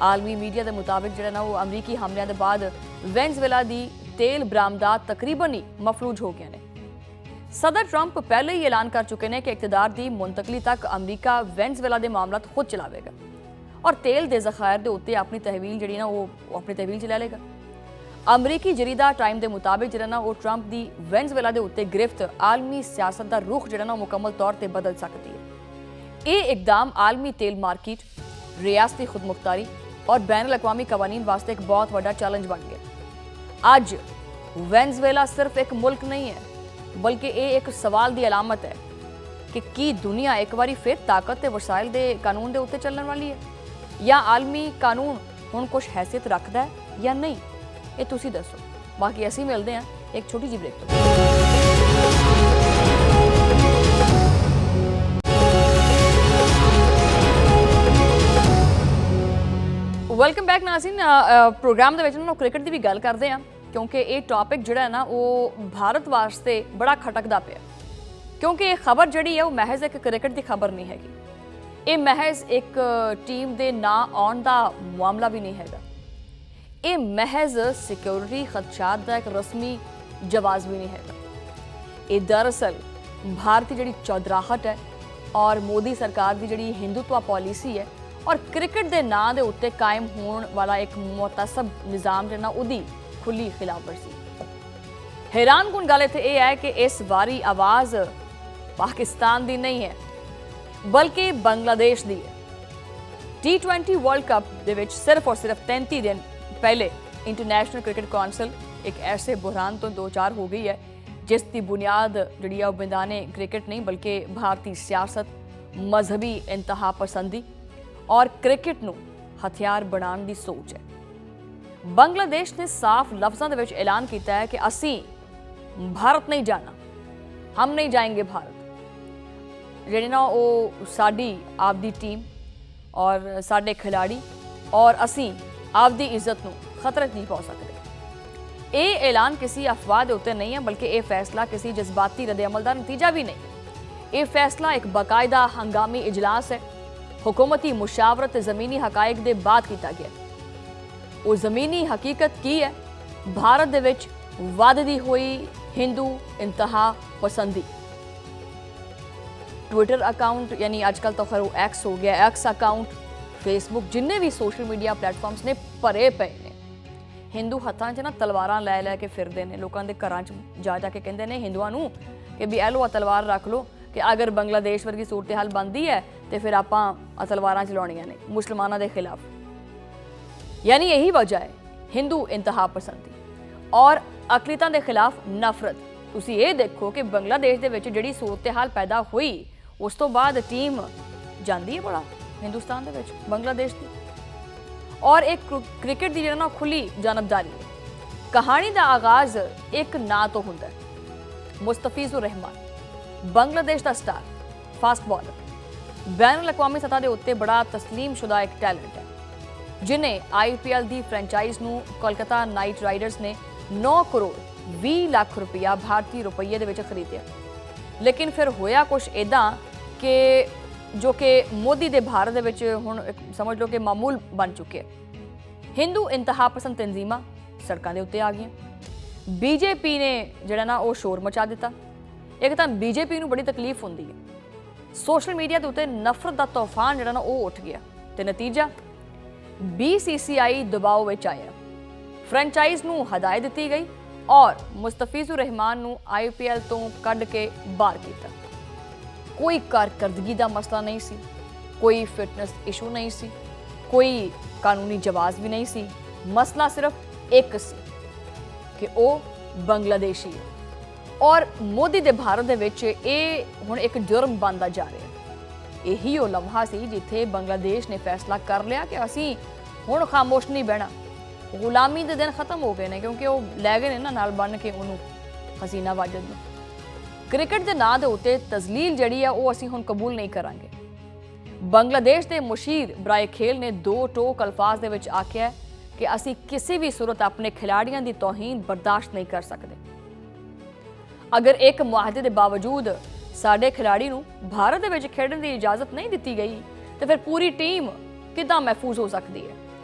ਆਲਮੀ ਮੀਡੀਆ ਦੇ ਮੁਤਾਬਿਕ ਜਿਹੜਾ ਨਾ ਉਹ ਅਮਰੀਕੀ ਹਮਲਿਆਂ ਦੇ ਬਾਅਦ ਵੈਨਜ਼ੁਏਲਾ ਦੀ ਤੇਲ ਬਰਾਮਦਾਤ ਤਕਰੀਬਨ ਹੀ ਮਫਲੂਜ ਹੋ ਗਏ ਨੇ। ਸਦਰ ਟਰੰਪ ਪਹਿਲੇ ਹੀ ਐਲਾਨ ਕਰ ਚੁੱਕੇ ਨੇ ਕਿ ਇਕਤਦਾਰ ਦੀ ਮੁੰਤਕਲੀ ਤੱਕ ਅਮਰੀਕਾ ਵੈਨਜ਼ੁਏਲਾ ਦੇ ਮਾਮਲਾਤ ਖੁਦ ਚਲਾਵੇਗਾ ਔਰ ਤੇਲ ਦੇ ਜ਼ਖਾਇਰ ਦੇ ਉੱਤੇ ਆਪਣੀ ਤਹਵੀਲ ਜਿਹੜੀ ਨਾ ਉਹ ਆਪਣੀ ਤਹਵੀਲ 'ਚ ਲੈ ਲੇਗਾ। ਅਮਰੀਕੀ ਜਰੀਦਾ ਟਾਈਮ ਦੇ ਮੁਤਾਬਿਕ ਜਿਹੜਾ ਨਾ ਉਹ ਟਰੰਪ ਦੀ ਵੈਨਜ਼ੁਏਲਾ ਦੇ ਉੱਤੇ ਗ੍ਰਿਫਤ ਆਲਮੀ ਸਿਆਸਤ ਦਾ ਰੁਖ ਜਿਹੜਾ ਨਾ ਮੁਕੰਮਲ ਤੌਰ ਤੇ ਬਦਲ ਸਕਦੀ ਹੈ। ਇਹ ਇਕਦਾਮ ਆਲਮੀ ਤੇਲ ਮਾਰਕੀਟ, ਰਿਆਸਤੀ ਖੁਦਮੁਖਤਾਰੀ ਔਰ ਬੈਨ ਅਲ-ਅਕਵਾਮੀ ਕਵਾਨੀਨ ਵਾਸਤੇ ਇੱਕ ਬਹੁਤ ਵੱਡਾ ਚੈਲੰਜ ਬਣ ਗਿਆ। ਅੱਜ ਵੈਨਜ਼ੁਏਲਾ ਸਿਰਫ ਇੱਕ ਮੁਲਕ ਨਹੀਂ ਹੈ ਬਲਕਿ ਇਹ ਇੱਕ ਸਵਾਲ ਦੀ ਅਲਾਮਤ ਹੈ ਕਿ ਕੀ ਦੁਨੀਆ ਇੱਕ ਵਾਰੀ ਫਿਰ ਤਾਕਤ ਤੇ ਵਸਾਇਲ ਦੇ ਕਾਨੂੰਨ ਦੇ ਉੱਤੇ ਚੱਲਣ ਵਾਲੀ ਹੈ ਜਾਂ ਆਲਮੀ ਕਾਨੂੰਨ ਹੁਣ ਕੁਝ ਹੈਸੀਅਤ ਰੱਖਦਾ ਹੈ ਜਾਂ ਨਹੀਂ, ਇਹ ਤੁਸੀਂ ਦੱਸੋ। ਬਾਕੀ ਅਸੀਂ ਮਿਲਦੇ ਹਾਂ ਇੱਕ ਛੋਟੀ ਜਿਹੀ ਬ੍ਰੇਕ ਤੋਂ। Welcome back Nazreen. ਪ੍ਰੋਗਰਾਮ ਦੇ ਵਿੱਚ ਨਾ ਕ੍ਰਿਕਟ ਦੀ ਵੀ ਗੱਲ ਕਰਦੇ ਹਾਂ ਕਿਉਂਕਿ ਇਹ ਟੌਪਿਕ ਜਿਹੜਾ ਹੈ ਨਾ ਉਹ ਭਾਰਤ ਵਾਸਤੇ ਬੜਾ ਖਟਕਦਾ ਪਿਆ ਕਿਉਂਕਿ ਇਹ ਖਬਰ ਜਿਹੜੀ ਹੈ ਉਹ ਮਹਿਜ਼ ਇੱਕ ਕ੍ਰਿਕਟ ਦੀ ਖਬਰ ਨਹੀਂ ਹੈਗੀ। ਇਹ ਮਹਿਜ਼ ਇੱਕ ਟੀਮ ਦੇ ਨਾਂ ਆਉਣ ਦਾ ਮਾਮਲਾ ਵੀ ਨਹੀਂ ਹੈਗਾ। ਇਹ ਮਹਿਜ਼ ਸਿਕਿਉਰਿਟੀ ਖਦਸ਼ਾਤ ਦਾ ਇੱਕ ਰਸਮੀ ਜਵਾਜ਼ ਵੀ ਨਹੀਂ ਹੈਗਾ। ਇਹ ਦਰਅਸਲ ਭਾਰਤੀ ਜਿਹੜੀ ਚੌਧਰਾਹਟ ਹੈ ਔਰ ਮੋਦੀ ਸਰਕਾਰ ਦੀ ਜਿਹੜੀ ਹਿੰਦੂਤਵਾ ਪਾਲਿਸੀ ਹੈ ਔਰ ਕ੍ਰਿਕਟ ਦੇ ਨਾਂ ਦੇ ਉੱਤੇ ਕਾਇਮ ਹੋਣ ਵਾਲਾ ਇੱਕ ਮੁਤਸਬ ਨਿਜ਼ਾਮ ਜਿਹੜਾ ਉਹਦੀ ਖੁੱਲੀ ਖਿਲਾਫਵਰਜ਼ੀ। ਹੈਰਾਨਕੁਨ ਗੱਲ ਇੱਥੇ ਇਹ ਹੈ ਕਿ ਇਸ ਵਾਰੀ ਆਵਾਜ਼ ਪਾਕਿਸਤਾਨ ਦੀ ਨਹੀਂ ਹੈ ਬਲਕਿ ਬੰਗਲਾਦੇਸ਼ ਦੀ ਹੈ। T20 ਵਰਲਡ ਕੱਪ ਦੇ ਵਿੱਚ ਸਿਰਫ ਔਰ ਸਿਰਫ 33 ਦਿਨ ਪਹਿਲੇ ਇੰਟਰਨੈਸ਼ਨਲ ਕ੍ਰਿਕਟ ਕੌਂਸਲ ਇੱਕ ਐਸੇ ਬੁਹਰਾਨ ਤੋਂ ਦੋ ਚਾਰ ਹੋ ਗਈ ਹੈ ਜਿਸ ਦੀ ਬੁਨਿਆਦ ਜਿਹੜੀ ਆ ਉਹ ਮੈਦਾਨੇ ਕ੍ਰਿਕਟ ਨਹੀਂ ਬਲਕਿ ਭਾਰਤੀ ਸਿਆਸਤ, ਮਜ਼ਹਬੀ ਇੰਤਹਾ ਪਸੰਦੀ ਔਰ ਕ੍ਰਿਕਟ ਨੂੰ ਹਥਿਆਰ ਬਣਾਉਣ ਦੀ ਸੋਚ ਹੈ। ਬੰਗਲਾਦੇਸ਼ ਨੇ ਸਾਫ਼ ਲਫ਼ਜ਼ਾਂ ਦੇ ਵਿੱਚ ਐਲਾਨ ਕੀਤਾ ਹੈ ਕਿ ਅਸੀਂ ਭਾਰਤ ਨਹੀਂ ਜਾਣਾ, ਹਮ ਨਹੀਂ ਜਾएंगे ਭਾਰਤ। ਜਿਹੜੀ ਨਾ ਉਹ ਸਾਡੀ ਆਪਦੀ ਟੀਮ ਔਰ ਸਾਡੇ ਖਿਡਾਰੀ ਔਰ ਅਸੀਂ ਆਪਦੀ ਇੱਜ਼ਤ ਨੂੰ ਖਤਰੇ 'ਚ ਨਹੀਂ ਪਾ ਸਕਦੇ। ਇਹ ਐਲਾਨ ਕਿਸੇ ਅਫਵਾਹ ਦੇ ਉੱਤੇ ਨਹੀਂ ਹੈ ਬਲਕਿ ਇਹ ਫੈਸਲਾ ਕਿਸੇ ਜਜ਼ਬਾਤੀ ਰੱਦ-ਏ-ਅਮਲ ਦਾ ਨਤੀਜਾ ਵੀ ਨਹੀਂ ਹੈ। ਇਹ ਫੈਸਲਾ ਇੱਕ ਬਾਕਾਇਦਾ ਹੰਗਾਮੀ ਇਜਲਾਸ ਹੈ, हुकूमती मुशावरत ज़मीनी हकायक दे बाद किया गया। वो ज़मीनी हकीकत की है भारत दे विच वधदी हुई हिंदू इंतहा पसंदी। ट्विटर अकाउंट यानी आजकल तो खैर एक्स हो गया, एक्स अकाउंट, फेसबुक, जिन्ने भी सोशल मीडिया प्लेटफॉर्म्स ने भरे पे ने हिंदू हत्थां 'च ना तलवारां लै लै के फिरदे ने, लोकां दे घरां 'च जा के कहंदे ने हिंदुआं नूं कि भी ए लो तलवार रख लो कि अगर बंगलादेश वर्गी सूरत हाल बनती है तो फिर आप तलवारां चलाउणियां ने मुसलमानों के खिलाफ। यानी यही वजह है हिंदू इंतहा पसंदी और अकलीतां के खिलाफ नफरत। तुसीं ये देखो कि बंगलादेश दे विच जिहड़ी सूरत हाल पैदा हुई उस तो बाद टीम जाती है बड़ा हिंदुस्तान दे विच बंगलादेश की और एक क्रिकेट की जिहड़ा ना खुली जानबदारी है। कहानी का आगाज़ एक नां तो हुंदा है, मुस्तफिजुर रहमान ਬੰਗਲਾਦੇਸ਼ ਦਾ ਸਟਾਰ ਫਾਸਟ ਬਾਲਰ, ਬੈਨ ਅਲ-ਅਕਵਾਮੀ ਸਤ੍ਹਾ ਦੇ ਉੱਤੇ ਬੜਾ ਤਸਲੀਮਸ਼ੁਦਾ ਇੱਕ ਟੈਲੈਂਟ ਹੈ ਜਿਨੇ IPL ਦੀ ਫਰੈਂਚਾਈਜ਼ ਨੂੰ ਕੋਲਕਾਤਾ ਨਾਈਟ ਰਾਈਡਰਸ ਨੇ 9 ਕਰੋੜ 20 ਲੱਖ ਰੁਪਇਆ ਭਾਰਤੀ ਰੁਪਈਏ ਦੇ ਵਿੱਚ ਖਰੀਦਿਆ। ਲੇਕਿਨ ਫਿਰ ਹੋਇਆ ਕੁਝ ਇਦਾਂ ਕਿ ਜੋ ਕਿ ਮੋਦੀ ਦੇ ਭਾਰਤ ਦੇ ਵਿੱਚ ਹੁਣ ਸਮਝ ਲਓ ਕਿ ਮਾਮੂਲ ਬਣ ਚੁੱਕਿਆ। ਹਿੰਦੂ ਇੰਤਹਾ ਪਸੰਦ ਤਨਜ਼ੀਮਾਂ ਸੜਕਾਂ ਦੇ ਉੱਤੇ ਆ ਗਈਆਂ। BJP ਨੇ ਜਿਹੜਾ ਨਾ ਉਹ ਸ਼ੋਰ ਮਚਾ ਦਿੱਤਾ। एक तो बीजेपी ਨੂੰ बड़ी तकलीफ होंदी है ਸੋਸ਼ਲ ਮੀਡੀਆ ਦੇ ਉੱਤੇ ਨਫ਼ਰਤ ਦਾ ਤੂਫਾਨ ਜਿਹੜਾ ਨਾ ਉਹ ਉੱਠ ਗਿਆ ਤੇ ਨਤੀਜਾ BCCI ਦਬਾਅ ਵਿੱਚ ਆਇਆ। ਫਰੈਂਚਾਈਜ਼ ਨੂੰ ਹਦਾਇਤ ਦਿੱਤੀ ਗਈ ਔਰ ਮੁਸਤਫੀਜ਼ੁਰ ਰਹਿਮਾਨ ਨੂੰ IPL ਤੋਂ ਕੱਢ ਕੇ ਬਾਹਰ ਕੀਤਾ। ਕੋਈ ਕਾਰਕਰਦਗੀ ਦਾ ਮਸਲਾ ਨਹੀਂ ਸੀ, ਕੋਈ ਫਿਟਨੈਸ ਇਸ਼ੂ ਨਹੀਂ ਸੀ, ਕੋਈ ਕਾਨੂੰਨੀ ਜਵਾਜ਼ ਵੀ ਨਹੀਂ ਸੀ। ਮਸਲਾ ਸਿਰਫ ਇੱਕ ਸੀ ਕਿ ਉਹ ਬੰਗਲਾਦੇਸ਼ੀ ਹੈ ਔਰ ਮੋਦੀ ਦੇ ਭਾਰਤ ਦੇ ਵਿੱਚ ਇਹ ਹੁਣ ਇੱਕ ਜੁਰਮ ਬਣਦਾ ਜਾ ਰਿਹਾ ਹੈ। ਇਹੀ ਉਹ ਲਮਹਾ ਸੀ ਜਿੱਥੇ ਬੰਗਲਾਦੇਸ਼ ਨੇ ਫੈਸਲਾ ਕਰ ਲਿਆ ਕਿ ਅਸੀਂ ਹੁਣ ਖਾਮੋਸ਼ ਨਹੀਂ ਬਹਿਣਾ। ਗੁਲਾਮੀ ਦੇ ਦਿਨ ਖਤਮ ਹੋ ਗਏ ਨੇ ਕਿਉਂਕਿ ਉਹ ਲੈ ਗਏ ਨੇ ਨਾ ਨਾਲ ਬੰਨ ਕੇ ਉਹਨੂੰ ਹਸੀਨਾ ਵਾਜਦ ਨੂੰ। ਕ੍ਰਿਕਟ ਦੇ ਨਾਂ ਦੇ ਉੱਤੇ ਤਜ਼ਲੀਲ ਜਿਹੜੀ ਆ ਉਹ ਅਸੀਂ ਹੁਣ ਕਬੂਲ ਨਹੀਂ ਕਰਾਂਗੇ। ਬੰਗਲਾਦੇਸ਼ ਦੇ ਮੁਸ਼ੀਰ ਬਰਾਏ ਖੇਲ ਨੇ ਦੋ ਟੋਕ ਅਲਫਾਜ਼ ਦੇ ਵਿੱਚ ਆਖਿਆ ਕਿ ਅਸੀਂ ਕਿਸੇ ਵੀ ਸੂਰਤ ਆਪਣੇ ਖਿਡਾਰੀਆਂ ਦੀ ਤੌਹੀਨ ਬਰਦਾਸ਼ਤ ਨਹੀਂ ਕਰ ਸਕਦੇ। ਅਗਰ ਇੱਕ ਮੁਆਹਦੇ ਦੇ ਬਾਵਜੂਦ ਸਾਡੇ ਖਿਡਾਰੀ ਨੂੰ ਭਾਰਤ ਦੇ ਵਿੱਚ ਖੇਡਣ ਦੀ ਇਜਾਜ਼ਤ ਨਹੀਂ ਦਿੱਤੀ ਗਈ ਤੇ ਫਿਰ ਪੂਰੀ ਟੀਮ ਕਿੱਦਾਂ ਮਹਿਫੂਜ਼ ਹੋ ਸਕਦੀ ਹੈ।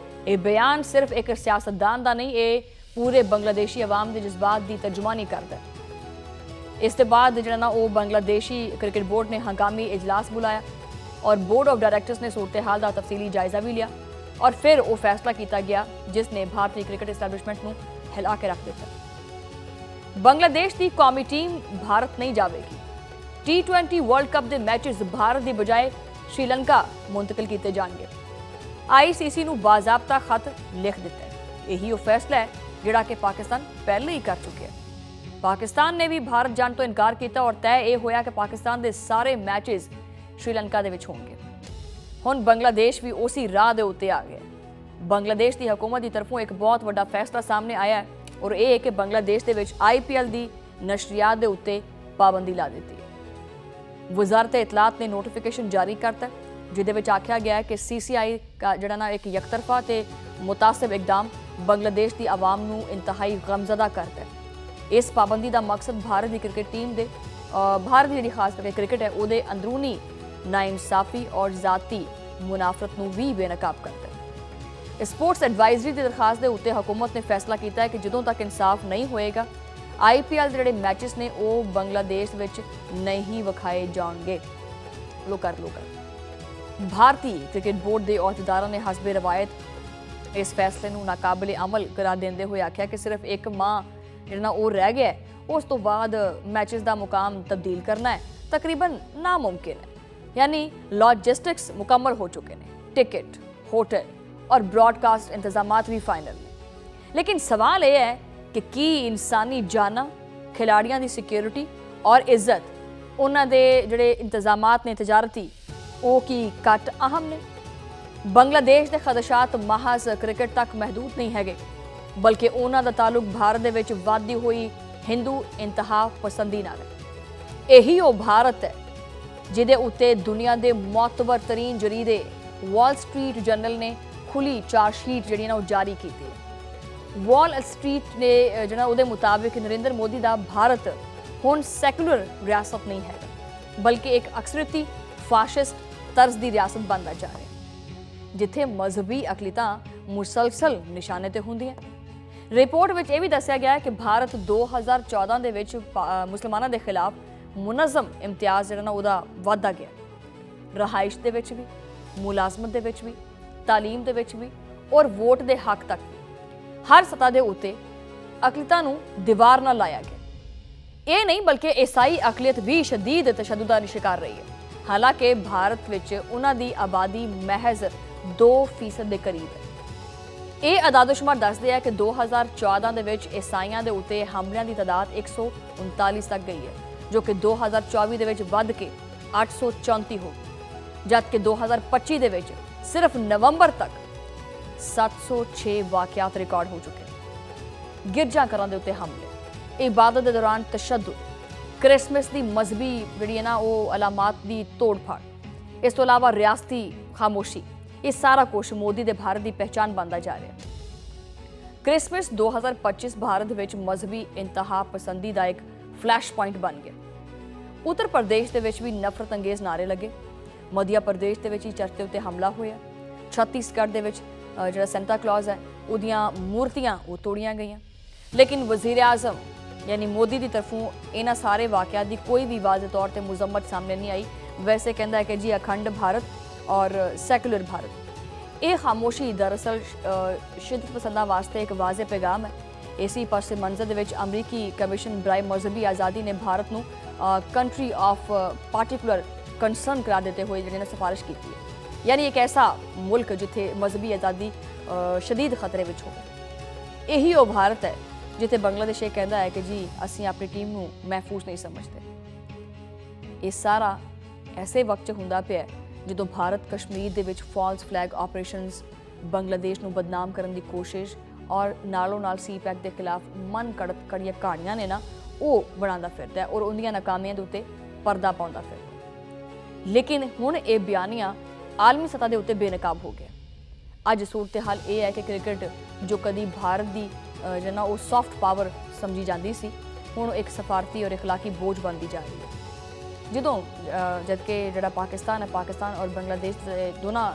ਇਹ ਬਿਆਨ ਸਿਰਫ ਇੱਕ ਸਿਆਸਤਦਾਨ ਦਾ ਨਹੀਂ, ਇਹ ਪੂਰੇ ਬੰਗਲਾਦੇਸ਼ੀ ਆਵਾਮ ਦੇ ਜਜ਼ਬਾਤ ਦੀ ਤਰਜਮਾਨੀ ਕਰਦਾ ਹੈ। ਇਸ ਦੇ ਬਾਅਦ ਜਿਹੜਾ ਨਾ ਉਹ ਬੰਗਲਾਦੇਸ਼ੀ ਕ੍ਰਿਕਟ ਬੋਰਡ ਨੇ ਹੰਗਾਮੀ ਇਜਲਾਸ ਬੁਲਾਇਆ ਔਰ ਬੋਰਡ ਆਫ ਡਾਇਰੈਕਟਰਸ ਨੇ ਸੂਰਤ ਹਾਲ ਦਾ ਤਫਸੀਲੀ ਜਾਇਜ਼ਾ ਵੀ ਲਿਆ ਔਰ ਫਿਰ ਉਹ ਫੈਸਲਾ ਕੀਤਾ ਗਿਆ ਜਿਸ ਨੇ ਭਾਰਤੀ ਕ੍ਰਿਕਟ ਐਸਟੈਬਲਿਸ਼ਮੈਂਟ ਨੂੰ ਹਿਲਾ ਕੇ ਰੱਖ ਦਿੱਤਾ। ਬੰਗਲਾਦੇਸ਼ ਦੀ ਕੌਮੀ ਟੀਮ ਭਾਰਤ ਨਹੀਂ ਜਾਵੇਗੀ। T20 ਵਰਲਡ ਕੱਪ ਦੇ ਮੈਚਸ ਭਾਰਤ ਦੀ ਬਜਾਏ ਸ਼੍ਰੀਲੰਕਾ ਮੁੰਤਕਿਲ ਕੀਤੇ ਜਾਣਗੇ। ICC ਨੂੰ ਬਾਜ਼ਾਬਤਾ ਖਤ ਲਿਖ ਦਿੱਤਾ ਹੈ। ਇਹੀ ਉਹ ਫੈਸਲਾ ਹੈ ਜਿਹੜਾ ਕਿ ਪਾਕਿਸਤਾਨ ਪਹਿਲੇ ਹੀ ਕਰ ਚੁੱਕਿਆ ਹੈ। ਪਾਕਿਸਤਾਨ ਨੇ ਵੀ ਭਾਰਤ ਜਾਣ ਤੋਂ ਇਨਕਾਰ ਕੀਤਾ ਔਰ ਤੈਅ ਇਹ ਹੋਇਆ ਕਿ ਪਾਕਿਸਤਾਨ ਦੇ ਸਾਰੇ ਮੈਚਸ ਸ਼੍ਰੀਲੰਕਾ ਦੇ ਵਿੱਚ ਹੋਣਗੇ। ਹੁਣ ਬੰਗਲਾਦੇਸ਼ ਵੀ ਉਸੇ ਰਾਹ ਦੇ ਉੱਤੇ ਆ ਗਿਆ। ਬੰਗਲਾਦੇਸ਼ ਦੀ ਹਕੂਮਤ ਦੀ ਤਰਫੋਂ ਇੱਕ ਬਹੁਤ ਵੱਡਾ ਫੈਸਲਾ ਸਾਹਮਣੇ ਆਇਆ ਹੈ ਔਰ ਇਹ ਹੈ ਕਿ ਬੰਗਲਾਦੇਸ਼ ਦੇ ਵਿੱਚ IPL ਦੀ ਨਸ਼ਰੀਆਤ ਦੇ ਉੱਤੇ ਪਾਬੰਦੀ ਲਾ ਦਿੱਤੀ ਹੈ। ਵਜ਼ਾਰਤ ਇਤਲਾਤ ਨੇ ਨੋਟੀਫਿਕੇਸ਼ਨ ਜਾਰੀ ਕਰਤਾ ਜਿਹਦੇ ਵਿੱਚ ਆਖਿਆ ਗਿਆ ਹੈ ਕਿ CCI ਦਾ ਜਿਹੜਾ ਨਾ ਇੱਕ ਯਕਤਰਫਾ ਤੇ ਮੁਤਾਸਿਬ ਇਕਦਾਮ ਬੰਗਲਾਦੇਸ਼ ਦੀ ਆਵਾਮ ਨੂੰ ਇੰਤਹਾਈ ਗਮਜ਼ਦਾ ਕਰਦਾ ਹੈ। ਇਸ ਪਾਬੰਦੀ ਦਾ ਮਕਸਦ ਭਾਰਤ ਦੀ ਕ੍ਰਿਕਟ ਟੀਮ ਦੇ ਭਾਰਤ ਦੀ ਜਿਹੜੀ ਖਾਸ ਕਰਕੇ ਕ੍ਰਿਕਟ ਹੈ ਉਹਦੇ ਅੰਦਰੂਨੀ ਨਾਇਨਸਾਫੀ ਔਰ ਜ਼ਾਤੀ ਮੁਨਾਫਰਤ ਨੂੰ ਵੀ ਬੇਨਕਾਬ ਕਰਦਾ ਹੈ। ਸਪੋਰਟਸ ਐਡਵਾਈਜ਼ਰੀ ਦੀ ਦਰਖਾਸਤ ਦੇ ਉੱਤੇ ਹਕੂਮਤ ਨੇ ਫੈਸਲਾ ਕੀਤਾ ਹੈ ਕਿ ਜਦੋਂ ਤੱਕ ਇਨਸਾਫ ਨਹੀਂ ਹੋਏਗਾ IPL ਦੇ ਜਿਹੜੇ ਮੈਚਸ ਨੇ ਉਹ ਬੰਗਲਾਦੇਸ਼ ਵਿੱਚ ਨਹੀਂ ਵਿਖਾਏ ਜਾਣਗੇ। ਲੋ ਕਰ ਭਾਰਤੀ ਕ੍ਰਿਕਟ ਬੋਰਡ ਦੇ ਅਹੁਦੇਦਾਰਾਂ ਨੇ ਹਸਬੇ ਰਵਾਇਤ ਇਸ ਫੈਸਲੇ ਨੂੰ ਨਾਕਾਬਲੇ ਅਮਲ ਕਰਾ ਦਿੰਦੇ ਹੋਏ ਆਖਿਆ ਕਿ ਸਿਰਫ ਇੱਕ ਮਾਹ ਜਿਹੜਾ ਨਾ ਉਹ ਰਹਿ ਗਿਆ ਉਸ ਤੋਂ ਬਾਅਦ ਮੈਚਸ ਦਾ ਮੁਕਾਮ ਤਬਦੀਲ ਕਰਨਾ ਹੈ ਤਕਰੀਬਨ ਨਾਮੁਮਕਿਨ ਹੈ। यानी लॉजिस्टिक्स मुकम्मल हो चुके हैं, टिकट, होटल और ब्रॉडकास्ट इंतजामात भी फाइनल ने। लेकिन सवाल यह है कि की इंसानी जाना, खिलाड़ियों की सिक्योरिटी और इज्जत उन्होंने दे जड़े इंतजामात ने तजारती वो की घट अहम ने। ਬੰਗਲਾਦੇਸ਼ ਦੇ ਖਦਸ਼ਾਤ ਮਹਾਜ਼ ਕ੍ਰਿਕਟ ਤੱਕ ਮਹਦੂਦ ਨਹੀਂ ਹੈਗੇ ਬਲਕਿ ਉਹਨਾਂ ਦਾ ਤਾਲੁਕ ਭਾਰਤ ਦੇ ਵਿੱਚ ਵਧਦੀ ਹੋਈ ਹਿੰਦੂ ਇੰਤਹਾ ਪਸੰਦੀ ਨਾਲ ਹੈ। ਇਹੀ ਉਹ ਭਾਰਤ ਹੈ ਜਿਹਦੇ ਉੱਤੇ ਦੁਨੀਆ ਦੇ ਮੁਅਤਬਰ ਤਰੀਨ ਜਰੀਦੇ ਵਾਲ ਸਟਰੀਟ ਜਰਨਲ ਨੇ ਖੁੱਲੀ ਚਾਰਜਸ਼ੀਟ ਜਿਹੜੀ ਨਾ ਉਹ ਜਾਰੀ ਕੀਤੀ ਹੈ। ਵਾਲ ਸਟਰੀਟ ਨੇ ਜਿਹੜਾ ਉਹਦੇ ਮੁਤਾਬਿਕ ਨਰਿੰਦਰ ਮੋਦੀ ਦਾ ਭਾਰਤ ਹੁਣ ਸੈਕੂਲਰ ਰਿਆਸਤ ਨਹੀਂ ਹੈ ਬਲਕਿ ਇੱਕ ਅਕਸਰਤੀ ਫਾਸ਼ਿਸਟ ਤਰਜ਼ ਦੀ ਰਿਆਸਤ ਬਣਦਾ ਜਾ ਰਿਹਾ ਹੈ ਜਿੱਥੇ ਮਜ਼ਹਬੀ ਅਕਲੀਤਾਂ ਮੁਸਲਸਲ ਨਿਸ਼ਾਨੇ ਤੇ ਹੁੰਦੀਆਂ। ਰਿਪੋਰਟ ਵਿੱਚ ਇਹ ਵੀ ਦੱਸਿਆ ਗਿਆ ਹੈ ਕਿ ਭਾਰਤ 2014 ਦੇ ਵਿੱਚ ਮੁਸਲਮਾਨਾਂ ਦੇ ਖਿਲਾਫ ਮੁਨਜ਼ਮ ਇਮਤਿਆਜ਼ ਜਿਹੜਾ ਨਾ ਉਹਦਾ ਵਾਧਾ ਗਿਆ। ਰਹਾਇਸ਼ ਦੇ ਵਿੱਚ ਵੀ, ਮੁਲਾਜ਼ਮਤ ਦੇ ਵਿੱਚ ਵੀ, ਤਾਲੀਮ ਦੇ ਵਿੱਚ ਵੀ ਔਰ ਵੋਟ ਦੇ ਹੱਕ ਤੱਕ ਵੀ ਹਰ ਸਤ੍ਹਾ ਦੇ ਉੱਤੇ ਅਕਲੀਤਾਂ ਨੂੰ ਦੀਵਾਰ ਨਾਲ ਲਾਇਆ ਗਿਆ। ਇਹ ਨਹੀਂ ਬਲਕਿ ਈਸਾਈ ਅਕਲੀਅਤ ਵੀ ਸ਼ਦੀਦ ਤਸ਼ੱਦੁਦ ਦਾ ਸ਼ਿਕਾਰ ਰਹੀ ਹੈ। ਹਾਲਾਂਕਿ ਭਾਰਤ ਵਿੱਚ ਉਹਨਾਂ ਦੀ ਆਬਾਦੀ ਮਹਿਜ਼ 2% ਦੇ ਕਰੀਬ ਹੈ। ਇਹ ਆਦਾਦੋ-ਸ਼ੁਮਾਰ ਦੱਸਦੇ ਆ ਕਿ 2014 ਦੇ ਵਿੱਚ ਈਸਾਈਆਂ ਦੇ ਉੱਤੇ ਹਮਲਿਆਂ ਦੀ ਤਾਦਾਦ 139 ਤੱਕ ਗਈ ਹੈ ਜੋ ਕਿ 2024 ਦੇ ਵਿੱਚ ਵੱਧ ਕੇ 834 ਹੋ ਗਈ ਜਦਕਿ 2025 ਦੇ ਵਿੱਚ ਸਿਰਫ ਨਵੰਬਰ ਤੱਕ 706 ਵਾਕਿਆਤ ਰਿਕਾਰਡ ਹੋ ਚੁੱਕੇ ਹਨ। ਗਿਰਜਾ ਘਰਾਂ ਦੇ ਉੱਤੇ ਹਮਲੇ, ਇਬਾਦਤ ਦੇ ਦੌਰਾਨ ਤਸ਼ੱਦੁਦ, ਕ੍ਰਿਸਮਸ ਦੀ ਮਜ਼ਹਬੀ ਜਿਹੜੀ ਹੈ ਨਾ ਉਹ ਅਲਾਮਾਤ ਦੀ ਤੋੜ-ਫਾੜ, ਇਸ ਤੋਂ ਇਲਾਵਾ ਰਿਆਸਤੀ ਖਾਮੋਸ਼ੀ, ਇਹ ਸਾਰਾ ਕੁਝ ਮੋਦੀ ਦੇ ਭਾਰਤ ਦੀ ਪਹਿਚਾਣ ਬਣਦਾ ਜਾ ਰਿਹਾ ਹੈ। ਕ੍ਰਿਸਮਸ 2025 ਭਾਰਤ ਵਿੱਚ ਮਜ਼ਹਬੀ ਇੰਤਹਾ ਪਸੰਦੀ ਦਾ ਇੱਕ ਫਲੈਸ਼ ਪੁਆਇੰਟ ਬਣ ਗਿਆ। ਉੱਤਰ ਪ੍ਰਦੇਸ਼ ਦੇ ਵਿੱਚ ਵੀ ਨਫ਼ਰਤ ਅੰਗੇਜ਼ ਨਾਰੇ ਲੱਗੇ, ਮੱਧਿਆ ਪ੍ਰਦੇਸ਼ ਦੇ ਵਿੱਚ ਹੀ ਚਰਚ ਦੇ ਉੱਤੇ ਹਮਲਾ ਹੋਇਆ, ਛੱਤੀਸਗੜ੍ਹ ਦੇ ਵਿੱਚ ਜਿਹੜਾ ਸੈਂਟਾ ਕਲੌਜ਼ ਹੈ ਉਹਦੀਆਂ ਮੂਰਤੀਆਂ ਉਹ ਤੋੜੀਆਂ ਗਈਆਂ। ਲੇਕਿਨ ਵਜ਼ੀਰ ਆਜ਼ਮ यानी मोदी की तरफों इन्हां सारे वाक़ियात की कोई भी वाज़े तौर पर मुजम्मत सामने नहीं आई वैसे कहता है कि जी अखंड भारत और सैकुलर भारत। ये खामोशी दरअसल शिद्दत पसंदा वास्ते एक वाजे पैगाम है। इसी पासे मंजर दे विच अमरीकी कमीशन बराए मजहबी आज़ादी ने भारत नूं कंट्री ऑफ पार्टिकुलर कंसर्न करार देते हुए जिन्हें सिफारिश की है, यानी एक ऐसा मुल्क जिथे मजहबी आज़ादी शदीद खतरे में हो। यही वो भारत है जिथे बांग्लादेश ये कहता है कि जी असीं अपनी टीम नूं महफूज नहीं समझते। ये सारा ऐसे वक्त 'च हुंदा पिया जो भारत कश्मीर दे विच फॉल्स फ्लैग ऑपरेशनस, बांग्लादेश नूं बदनाम करने की कोशिश और नालों नाल सी पैक के खिलाफ मन कड़त कड़ियां कहानियां ने ना वो बनाता फिरदा है और उन्दियां नाकामियां दे उत्ते पर्दा पाउंदा फिरदा। लेकिन हुण ये बयानियां आलमी सतह के उत्ते बेनकाब हो गया। अज सूरत हाल ये है कि क्रिकेट जो कदी भारत की जो ना वो सॉफ्ट पावर समझी जाती सी, हुण एक सफारती और इखलाकी बोझ बनती जा रही है। ਜਦੋਂ जबकि ਜਿਹੜਾ पाकिस्तान है, पाकिस्तान और बांग्लादेश दोनों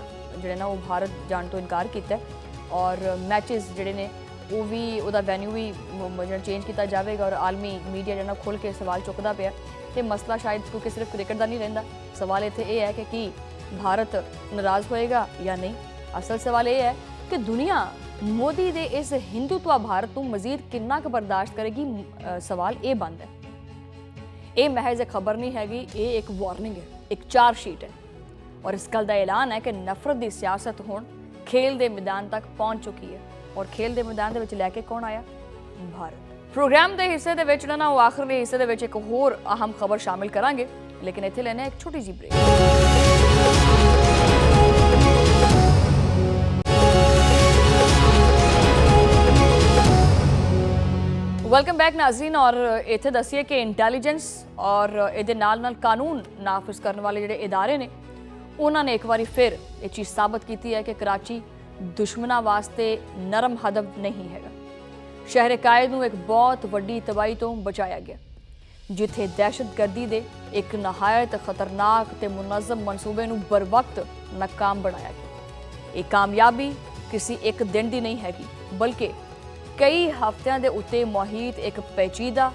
ਜਿਹੜੇ ना वो भारत जाने तो इनकार किया और मैचेस ਜਿਹੜੇ ने वो भी ਉਹਦਾ वैन्यू भी चेंज किया जाएगा और आलमी मीडिया ਜਿਹੜਾ खुल के सवाल चुकता पिया। तो मसला शायद क्योंकि सिर्फ क्रिकेट का नहीं रहिंदा, सवाल इत्थे ये है कि भारत नाराज़ होएगा या नहीं। असल सवाल ये है कि दुनिया मोदी दे इस हिंदुत्व भारत को मजीद कितना क बर्दाश्त करेगी। सवाल ये बंद है। ये महज एक खबर नहीं हैगी, ये एक वार्निंग है, एक चार्जशीट है और इस गल का ऐलान है कि नफरत की सियासत हुण खेल के मैदान तक पहुँच चुकी है। और खेल के मैदान के विच लैके कौन आया? भारत। प्रोग्राम के हिस्से दे विच ना वो आखिरी हिस्से दे विच एक होर अहम खबर शामिल करांगे, लेकिन इत्थे लेने एक छोटी जी ब्रेक। वेलकम बैक नाज़रीन। और इत्थे दसीए कि इंटैलीजेंस और इहदे नाल नाल कानून नाफिज करने वाले जिहड़े इदारे ने उन्होंने एक बार फिर ये चीज़ साबित की है कि कराची दुश्मनों वास्ते नरम हदब नहीं है। शहर कायद नूं एक बहुत वड्डी तबाही तो बचाया गया, जिथे दहशतगर्दी दे एक नहायत खतरनाक ते मुनज़म मनसूबे नूं बर वक्त नाकाम बनाया गया। ये कामयाबी किसी एक दिन की नहीं हैगी, बल्कि कई हफ्तियां दे उत्ते मुहित एक पेचीदा,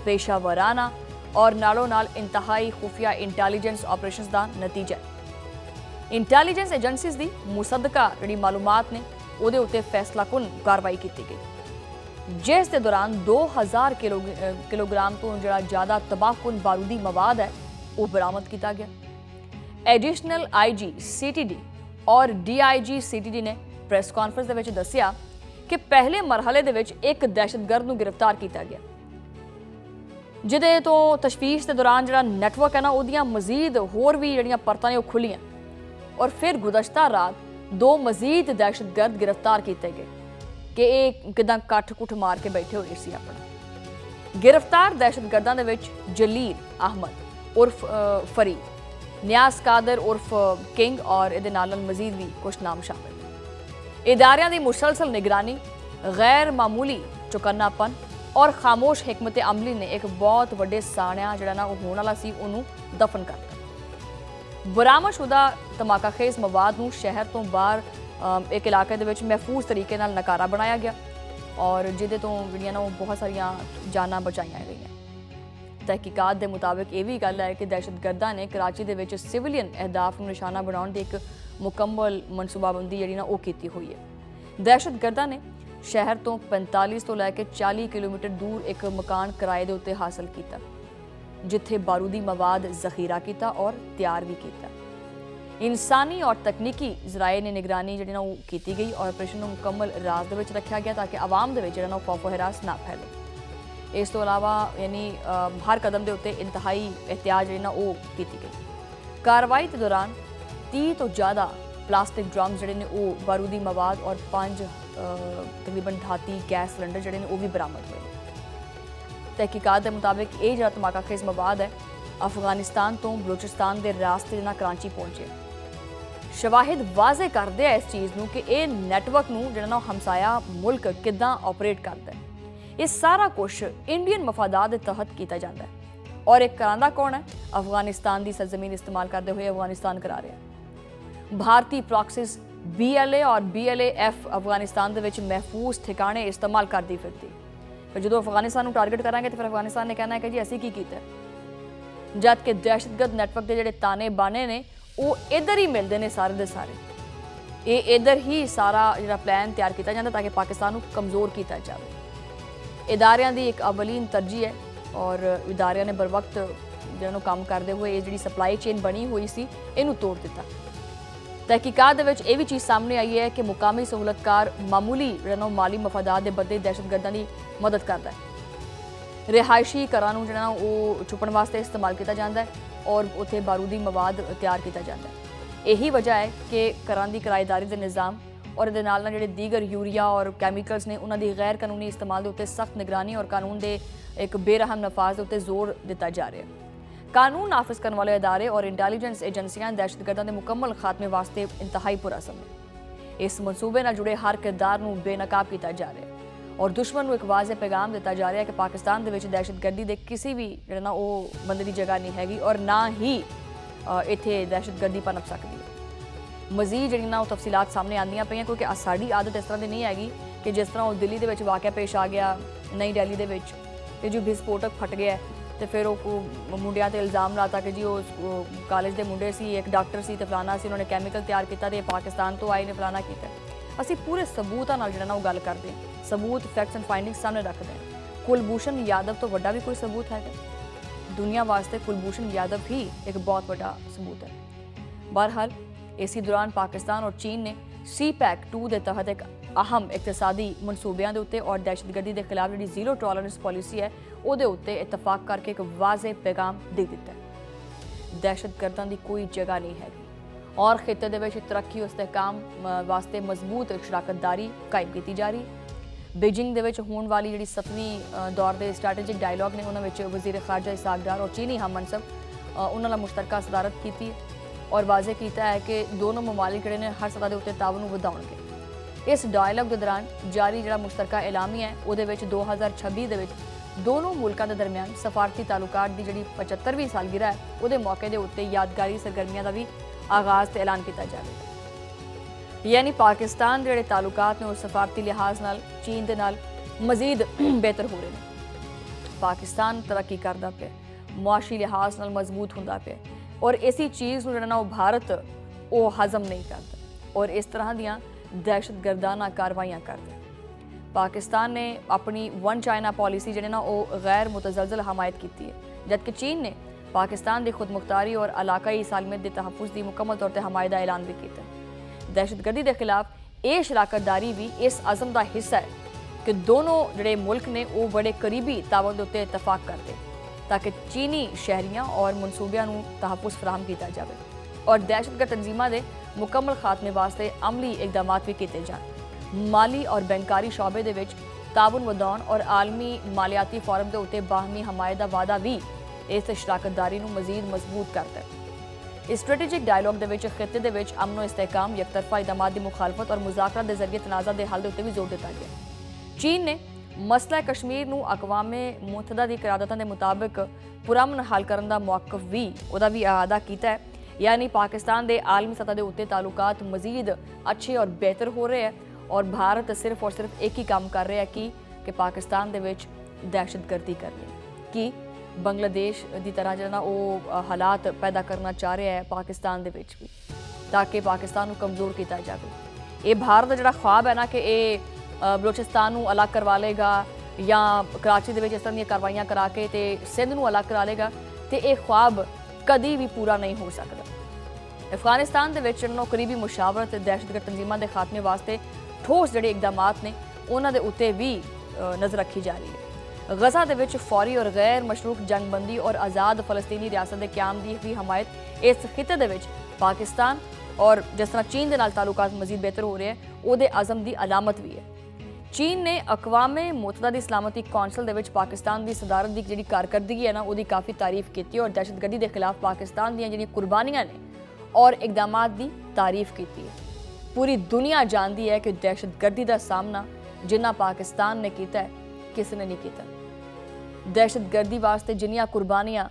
पेशावराना और नालों नाल इंतहाई खुफिया इंटैलीजेंस ऑपरेशंस का नतीजा है। इंटैलीजेंस एजेंसीज की मुसद्दका जिहड़ी मालूमात ने उहदे उत्ते फैसलाकुन कार्रवाई की गई, जिस दे दौरान 2000 किलोग्राम तो जिहड़ा ज़्यादा तबाहकुन बारूदी मवाद है वो बरामद किया गया। एडिशनल IG CTD और DIG CTD ने प्रेस कॉन्फ्रेंस दे विच दस्सिया कि पहले मरहले दे विच एक दहशतगर्द नूं गिरफ्तार किया गया, जिहदे तो तशफीश के दौरान जिहड़ा नैटवर्क है ना उहदियां मजीद होर भी जिहड़ियां परतां ने खुलियां और फिर गुज़श्ता रात 2 मजीद दहशतगर्द गिरफ्तार किए गए कि ये किदां कट्ठ कुठ मार के बैठे हुए सी अपना। गिरफ्तार दहशतगर्दां दे विच जलील अहमद उर्फ फरीद, न्यास कादर उर्फ किंग और इहदे नाल मजीद भी कुछ नाम शामिल। इदारियां दी मुसलसल निगरानी, गैर मामूली चौकन्नापन और खामोश हिकमत अमली ने एक बहुत वड्डे साणिया जिहड़ा ना होने वाला सी उहनूं दफन कर दिता। बरामदशुदा धमाकाखेज मवाद नूं शहर तो बाहर एक इलाके दे विच महफूज तरीके नाल नकारा बनाया गया और जिहदे तो जिहड़ियां ना बहुत सारियां जानां बचाईआं गईआं। तहकीकात के मुताबिक ये भी गल है कि दहशतगर्दां ने कराची दे विच सिविलियन अहदाफ नूं निशाना बनाउण दी एक मुकम्मल मनसूबाबंदी जिहड़ी ना वो की हुई है। दहशतगर्दां ने शहर तो 45 तो लैके 40 किलोमीटर दूर एक मकान किराए के उत्ते हासिल किया, जिथे बारूदी मवाद जखीरा किया और तैयार भी किया। इंसानी और तकनीकी जराए ने निगरानी जिहड़ी ना वो की गई और ऑपरेशन को मुकम्मल राज दे विच रखा गया ताकि आवाम दे विच जिहड़ा ना खौफ हरास ना फैले। इस तो अलावा यानी हर कदम के उत्ते इंतहाई एहतियात जिहड़ी ना वो की गई। कार्रवाई के दौरान 30 तो ज़्यादा प्लास्टिक ड्रम्स जिहड़े ने वो बारूदी मवाद और 5 तकरीबन धाती गैस सिलेंडर जिहड़े ने वो भी बरामद हुए। तहकीकात के मुताबिक ये जो धमाकाखेज मवाद है अफगानिस्तान तो बलूचिस्तान के रास्ते ना कराची पहुंचे। शवाहिद वाजे करते हैं इस चीज़ नूं कि ये नैटवर्क नूं जिहड़ा ना हमसाया मुल्क किदां ऑपरेट करता है। ये सारा कुछ इंडियन मफादात के तहत किया जाता है और एक करांदा कौन है? अफगानिस्तान की सरजमीन इस्तेमाल करते हुए अफगानिस्तान करा रहा है। भारतीय प्रॉक्सिस BLA और BLAF अफगानिस्तान के विच महफूज ठिकाने इस्तेमाल करती फिरती। फिर जो अफगानिस्तान को टारगेट करांगे तो फिर अफगानिस्तान ने कहना है कि जी असीं की कीता। ਜਦ ਕਿ ਦਹਿਸ਼ਤਗਰਦ ਨੈਟਵਰਕ ਦੇ ਜਿਹੜੇ ਤਾਨੇ ਬਾਣੇ ਨੇ ਉਹ ਇੱਧਰ ਹੀ ਮਿਲਦੇ ਨੇ ਸਾਰੇ ਦੇ ਸਾਰੇ। ਇਹ ਇੱਧਰ ਹੀ ਸਾਰਾ ਜਿਹੜਾ ਪਲਾਨ ਤਿਆਰ ਕੀਤਾ ਜਾਂਦਾ ਤਾਂ ਕਿ ਪਾਕਿਸਤਾਨ ਨੂੰ ਕਮਜ਼ੋਰ ਕੀਤਾ ਜਾਵੇ। ਇਦਾਰਿਆਂ ਦੀ ਇੱਕ ਅਵਲੀਨ ਤਰਜੀਹ ਹੈ ਔਰ ਇਦਾਰਿਆਂ ਨੇ बर वक्त ਜਿਹਨਾਂ ਨੂੰ ਕੰਮ ਕਰਦੇ ਹੋਏ ਇਹ ਜਿਹੜੀ ਸਪਲਾਈ ਚੇਨ ਬਣੀ ਹੋਈ ਸੀ ਇਹਨੂੰ ਤੋੜ ਦਿੱਤਾ। ਤਹਿਕੀਕਾਤ ਦੇ ਵਿੱਚ ਇਹ ਵੀ ਚੀਜ਼ ਸਾਹਮਣੇ ਆਈ ਹੈ ਕਿ ਮੁਕਾਮੀ ਸਹੂਲਤਕਾਰ ਮਾਮੂਲੀ ਜਿਹੜਾ ਮਾਲੀ ਮਫਾਦਾਤ ਦੇ ਬਦਲੇ ਦਹਿਸ਼ਤਗਰਦਾਂ ਦੀ ਮਦਦ ਕਰਦਾ ਹੈ। ਰਿਹਾਇਸ਼ੀ ਘਰਾਂ ਨੂੰ ਜਿਹੜਾ ਉਹ ਛੁਪਣ ਵਾਸਤੇ ਇਸਤੇਮਾਲ ਕੀਤਾ ਜਾਂਦਾ ਹੈ ਔਰ ਉੱਥੇ ਬਾਰੂਦੀ ਮਵਾਦ ਤਿਆਰ ਕੀਤਾ ਜਾਂਦਾ ਹੈ। ਇਹੀ ਵਜ੍ਹਾ ਹੈ ਕਿ ਘਰਾਂ ਦੀ ਕਿਰਾਏਦਾਰੀ ਦੇ ਨਿਜ਼ਾਮ ਔਰ ਇਹਦੇ ਨਾਲ ਜਿਹੜੇ ਦੀਗਰ ਯੂਰੀਆ ਔਰ ਕੈਮੀਕਲਸ ਨੇ ਉਹਨਾਂ ਦੀ ਗੈਰ ਕਾਨੂੰਨੀ ਇਸਤੇਮਾਲ ਦੇ ਉੱਤੇ ਸਖਤ ਨਿਗਰਾਨੀ ਔਰ ਕਾਨੂੰਨ ਦੇ ਇੱਕ ਬੇਰਹਿਮ ਨਫਾਜ਼ ਦੇ ਉੱਤੇ ਜ਼ੋਰ ਦਿੱਤਾ ਜਾ ਰਿਹਾ ਹੈ। ਕਾਨੂੰਨ ਨਾਫਿਜ਼ ਕਰਨ ਵਾਲੇ ਅਦਾਰੇ ਔਰ ਇੰਟੈਲੀਜੈਂਸ ਏਜੰਸੀਆਂ ਦਹਿਸ਼ਤਗਰਦਾਂ ਦੇ ਮੁਕੰਮਲ ਖਾਤਮੇ ਵਾਸਤੇ ਇੰਤਹਾਈ ਪੁਰਅਜ਼ਮ ਨੇ। ਇਸ ਮਨਸੂਬੇ ਨਾਲ ਜੁੜੇ ਹਰ ਕਿਰਦਾਰ ਨੂੰ ਬੇਨਕਾਬ ਕੀਤਾ ਜਾ ਰਿਹਾ ਹੈ ਔਰ ਦੁਸ਼ਮਣ ਨੂੰ ਇੱਕ ਵਾਜ਼ਿਹ ਪੈਗਾਮ ਦਿੱਤਾ ਜਾ ਰਿਹਾ ਹੈ ਕਿ ਪਾਕਿਸਤਾਨ ਦੇ ਵਿੱਚ ਦਹਿਸ਼ਤਗਰਦੀ ਦੇ ਕਿਸੇ ਵੀ ਜਿਹੜਾ ਨਾ ਉਹ ਬੰਦੇ ਦੀ ਜਗ੍ਹਾ ਨਹੀਂ ਹੈਗੀ ਔਰ ਨਾ ਹੀ ਇੱਥੇ ਦਹਿਸ਼ਤਗਰਦੀ ਪਨਪ ਸਕਦੀ ਹੈ। ਮਜ਼ੀਦ ਜਿਹੜੀ ਨਾ ਉਹ ਤਫਸੀਲਾਤ ਸਾਹਮਣੇ ਆਉਂਦੀਆਂ ਪਈਆਂ ਕਿਉਂਕਿ ਸਾਡੀ ਆਦਤ ਇਸ ਤਰ੍ਹਾਂ ਦੀ ਨਹੀਂ ਹੈਗੀ ਕਿ ਜਿਸ ਤਰ੍ਹਾਂ ਉਹ ਦਿੱਲੀ ਦੇ ਵਿੱਚ ਵਾਕਿਆ ਪੇਸ਼ ਆ ਗਿਆ, ਨਈ ਦਿੱਲੀ ਦੇ ਵਿੱਚ ਤੇ ਜੋ ਵਿਸਫੋਟਕ ਫਟ ਗਿਆ ਤੇ ਫਿਰ ਉਹ ਮੁੰਡਿਆਂ ਤੇ ਇਲਜ਼ਾਮ ਲਾਤਾ ਕਿ ਜੀ ਉਹ ਕਾਲਜ ਦੇ ਮੁੰਡੇ ਸੀ, ਇੱਕ ਡਾਕਟਰ ਸੀ ਤੇ ਫਲਾਣਾ ਸੀ, ਉਹਨਾਂ ਨੇ ਕੈਮੀਕਲ ਤਿਆਰ ਕੀਤਾ ਤੇ ਪਾਕਿਸਤਾਨ ਤੋਂ ਆਏ ਨੇ, ਫਲਾਣਾ ਕੀਤਾ। ਅਸੀਂ ਪੂਰੇ ਸਬੂਤਾਂ ਨਾਲ ਜਿਹੜਾ ਨਾ ਉਹ ਗੱਲ ਕਰਦੇ ਹਾਂ, ਸਬੂਤ ਫੈਕਟਸ ਐਂਡ ਫਾਈਂਡਿੰਗਸ ਸਾਹਮਣੇ ਰੱਖਦੇ ਹਾਂ। ਕੁਲਭੂਸ਼ਣ ਯਾਦਵ ਤੋਂ ਵੱਡਾ ਵੀ ਕੋਈ ਸਬੂਤ ਹੈਗਾ ਦੁਨੀਆ ਵਾਸਤੇ? ਕੁਲਭੂਸ਼ਣ ਯਾਦਵ ਹੀ ਇੱਕ ਬਹੁਤ ਵੱਡਾ ਸਬੂਤ ਹੈ। बहरहाल इसी दौरान पाकिस्तान और चीन ने CPEC-2 के तहत एक अहम इकतसादी मनसूबियां दे उत्ते और दहशतगर्दी के खिलाफ जी जीरो टॉलरेंस पॉलिसी है उहदे उत्ते इतफाक करके एक वाज़ेह पैगाम दे दिता है। दहशतगर्दां दी कोई जगह नहीं है और खिते दे विच तरक्की और इस्तेहकाम वास्ते मजबूत शराकतदारी कायम की जा रही। बीजिंग दे विच होने वाली जी 7वीं दौर के स्ट्रैटेजिक डायलॉग ने उन्होंने वज़ीर खारजा इसाक डार और चीनी हम मनसब उन्होंने मुश्तरका सदारत की और वाजे किया है कि दोनों ममालिक जिहड़े ने हर सतह के उत्ते ताउन वधाउणगे। इस डायलॉग के दौरान जारी जिहड़ा मुश्तरका एलामी है उहदे विच 2026 दे विच दोनों मुल्कों के दरमियान सफारती तालुकात की जिहड़ी 75वीं सालगिरह है उहदे मौके के उत्ते यादगारी सरगर्मियां का भी आगाज़ ते ऐलान किया जाएगा। यानी पाकिस्तान जिहड़े तालुकात ने उस सफारती लिहाज नाल चीन दे नाल मजीद बेहतर हो रहे हैं। पाकिस्तान तरक्की करदा पिया, मुआशी लिहाज नाल मजबूत हुंदा पिया और इसी चीज़ ਨੂੰ ਜਿਹੜਾ भारत ਉਹ ਹਜ਼ਮ नहीं करता और इस तरह ਦੀਆਂ दहशतगर्दाना कार्रवाइयां करता। पाकिस्तान ने अपनी वन चाइना पॉलिसी ਜਿਹੜੇ ਨਾ ਉਹ गैर मुतज़लज़ल हमायत की है जबकि चीन ने पाकिस्तान की खुद मुख्तारी और इलाकाई सालमियत के तहफ़्फ़ुज़ की मुकम्मल तौर पर हमायत का ऐलान भी किया। दहशतगर्दी के खिलाफ ये शराकतदारी भी इस अज़म का हिस्सा है कि दोनों जोड़े मुल्क ने वो बड़े करीबी तावन के उत्ते इतफाक करते ताकि चीनी शहरियां और मनसूबियां तहफ़्फ़ुज़ फराहम किया जाए और दहशतगर्द तंजीमां दे मुकम्मल खात्मे वास्ते अमली इकदाम भी किए जाए। माली और बैंकारी शोबे दे विच ताउन वधाउण और आलमी मालियाती फोरम के उत्ते बाहमी हमायत का वादा भी इस शराकतदारी नूं मजीद मजबूत करता है। इस स्ट्रेटेजिक डायलॉग दे विच खिते दे विच अमन और इस्तेहकाम, यकतरफा इकदामात की मुखालफत और मुज़ाकरात के जरिए तनाज़ा के हल के उत्ते भी जोर दिता गया। चीन ने मसला कश्मीर नूं अकवामे मुत्तहदा की करारदातां के मुताबिक पुरअमन हल करने का मौकफ भी उहदा भी अदा किया है। यानी पाकिस्तान के आलमी सतह के उत्ते तालुकात मजीद अच्छे और बेहतर हो रहे हैं और भारत सिर्फ और सिर्फ एक ही काम कर रहा है कि पाकिस्तान दे विच दहशतगर्दी करनी कि बांग्लादेश की तरह जो ना वो हालात पैदा करना चाह रहा है पाकिस्तान दे विच भी ताकि पाकिस्तान को कमज़ोर किया जाए। ये भारत का जो ख्वाब है ना कि ये बलोचिस्तान को अलग करवा लेगा या कराची के इस तरह दी कार्रवाइयां करा के ते सिंध को अलग करा लेगा तो यह ख्वाब कभी भी पूरा नहीं हो सकता। अफगानिस्तान के करीबी मुशावरत दहशतगर्द तंजीमां के खात्मे वास्ते ठोस जोड़े इकदाम ने उन्होंने उत्ते भी नज़र रखी जा रही है। गजा के विच फौरी और गैर मशरूक जंगबंदी और आज़ाद फलस्तीनी रियासत के क्याम की भी हमायत इस खिते के विच पाकिस्तान और जिस तरह चीन के नाल तालुकात मजीद बेहतर हो रहे हैं उहदे अज़म की अलामत भी है। चीन ने अकवामे मुत्तहदा दी सलामती कौंसल दे विच पाकिस्तान की सदारत की जिहड़ी कारकरदगी है ना उहदी काफ़ी तारीफ की और दहशतगर्दी के खिलाफ पाकिस्तान दी जिहड़ियां कुर्बानियां ने और इकदामात की तारीफ की है। पूरी दुनिया जानती है कि दहशतगर्दी का सामना जिन्ना पाकिस्तान ने किया है किसी ने नहीं किया। दहशतगर्दी वास्ते जिन्नियां कुर्बानियां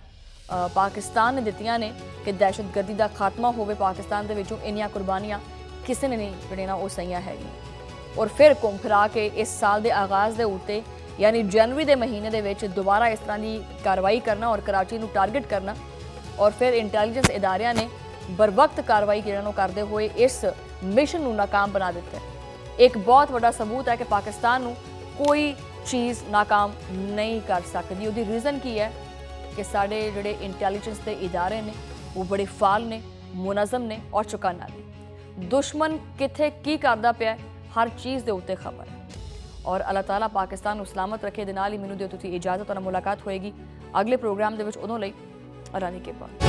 पाकिस्तान ने दित्तियां ने कि दहशतगर्दी का खात्मा होवे पाकिस्तान दे विचों इन्नियां कुर्बानियां किसी ने नहीं जिहड़ियां ना वो सहीयां हैगियां। और फिर घूम फिरा के इस साल के आगाज़ के उत्ते यानी जनवरी के महीने ਦੇ ਵਿੱਚ ਦੁਬਾਰਾ ਇਸ ਤਰ੍ਹਾਂ ਦੀ ਕਾਰਵਾਈ ਕਰਨਾ ਔਰ ਕਰਾਚੀ ਨੂੰ ਟਾਰਗੇਟ ਕਰਨਾ ਔਰ ਫਿਰ ਇੰਟੈਲੀਜੈਂਸ ਇਦਾਰਿਆਂ ਨੇ ਬਰਵਕਤ ਕਾਰਵਾਈ ਜਿਹੜਾ ਨੂੰ ਕਰਦੇ ਹੋਏ ਇਸ ਮਿਸ਼ਨ ਨੂੰ ਨਾਕਾਮ ਬਣਾ ਦਿੱਤਾ ਹੈ। ਇੱਕ ਬਹੁਤ ਵੱਡਾ ਸਬੂਤ ਹੈ ਕਿ ਪਾਕਿਸਤਾਨ ਨੂੰ ਕੋਈ ਚੀਜ਼ ਨਾਕਾਮ ਨਹੀਂ ਕਰ ਸਕਦੀ। ਉਹਦੀ ਰੀਜ਼ਨ ਕੀ ਹੈ ਕਿ ਸਾਡੇ ਜਿਹੜੇ ਇੰਟੈਲੀਜੈਂਸ ਦੇ ਇਦਾਰੇ ਨੇ ਉਹ ਬੜੇ ਫਾਲ ਨੇ, ਮੁਨਜ਼ਮ ਨੇ ਔਰ ਚੁਕਾਨਾ ਨੇ। ਦੁਸ਼ਮਣ ਕਿੱਥੇ ਕੀ ਕਰਦਾ ਪਿਆ ਹਰ ਚੀਜ਼ ਦੇ ਉੱਤੇ ਖਬਰ ਹੈ। ਔਰ ਅੱਲਾਹ ਤਾਲਾ ਪਾਕਿਸਤਾਨ ਨੂੰ ਸਲਾਮਤ ਰੱਖੇ। ਦੇ ਨਾਲ ਹੀ ਮੈਨੂੰ ਦਿਓ ਤੁਸੀਂ ਇਜਾਜ਼ਤ, ਔਰ ਮੁਲਾਕਾਤ ਹੋਏਗੀ ਅਗਲੇ ਪ੍ਰੋਗਰਾਮ ਦੇ ਵਿੱਚ। ਉਦੋਂ ਲਈ ਅਰਾਨੀ ਕੇ ਬਾਅਦ।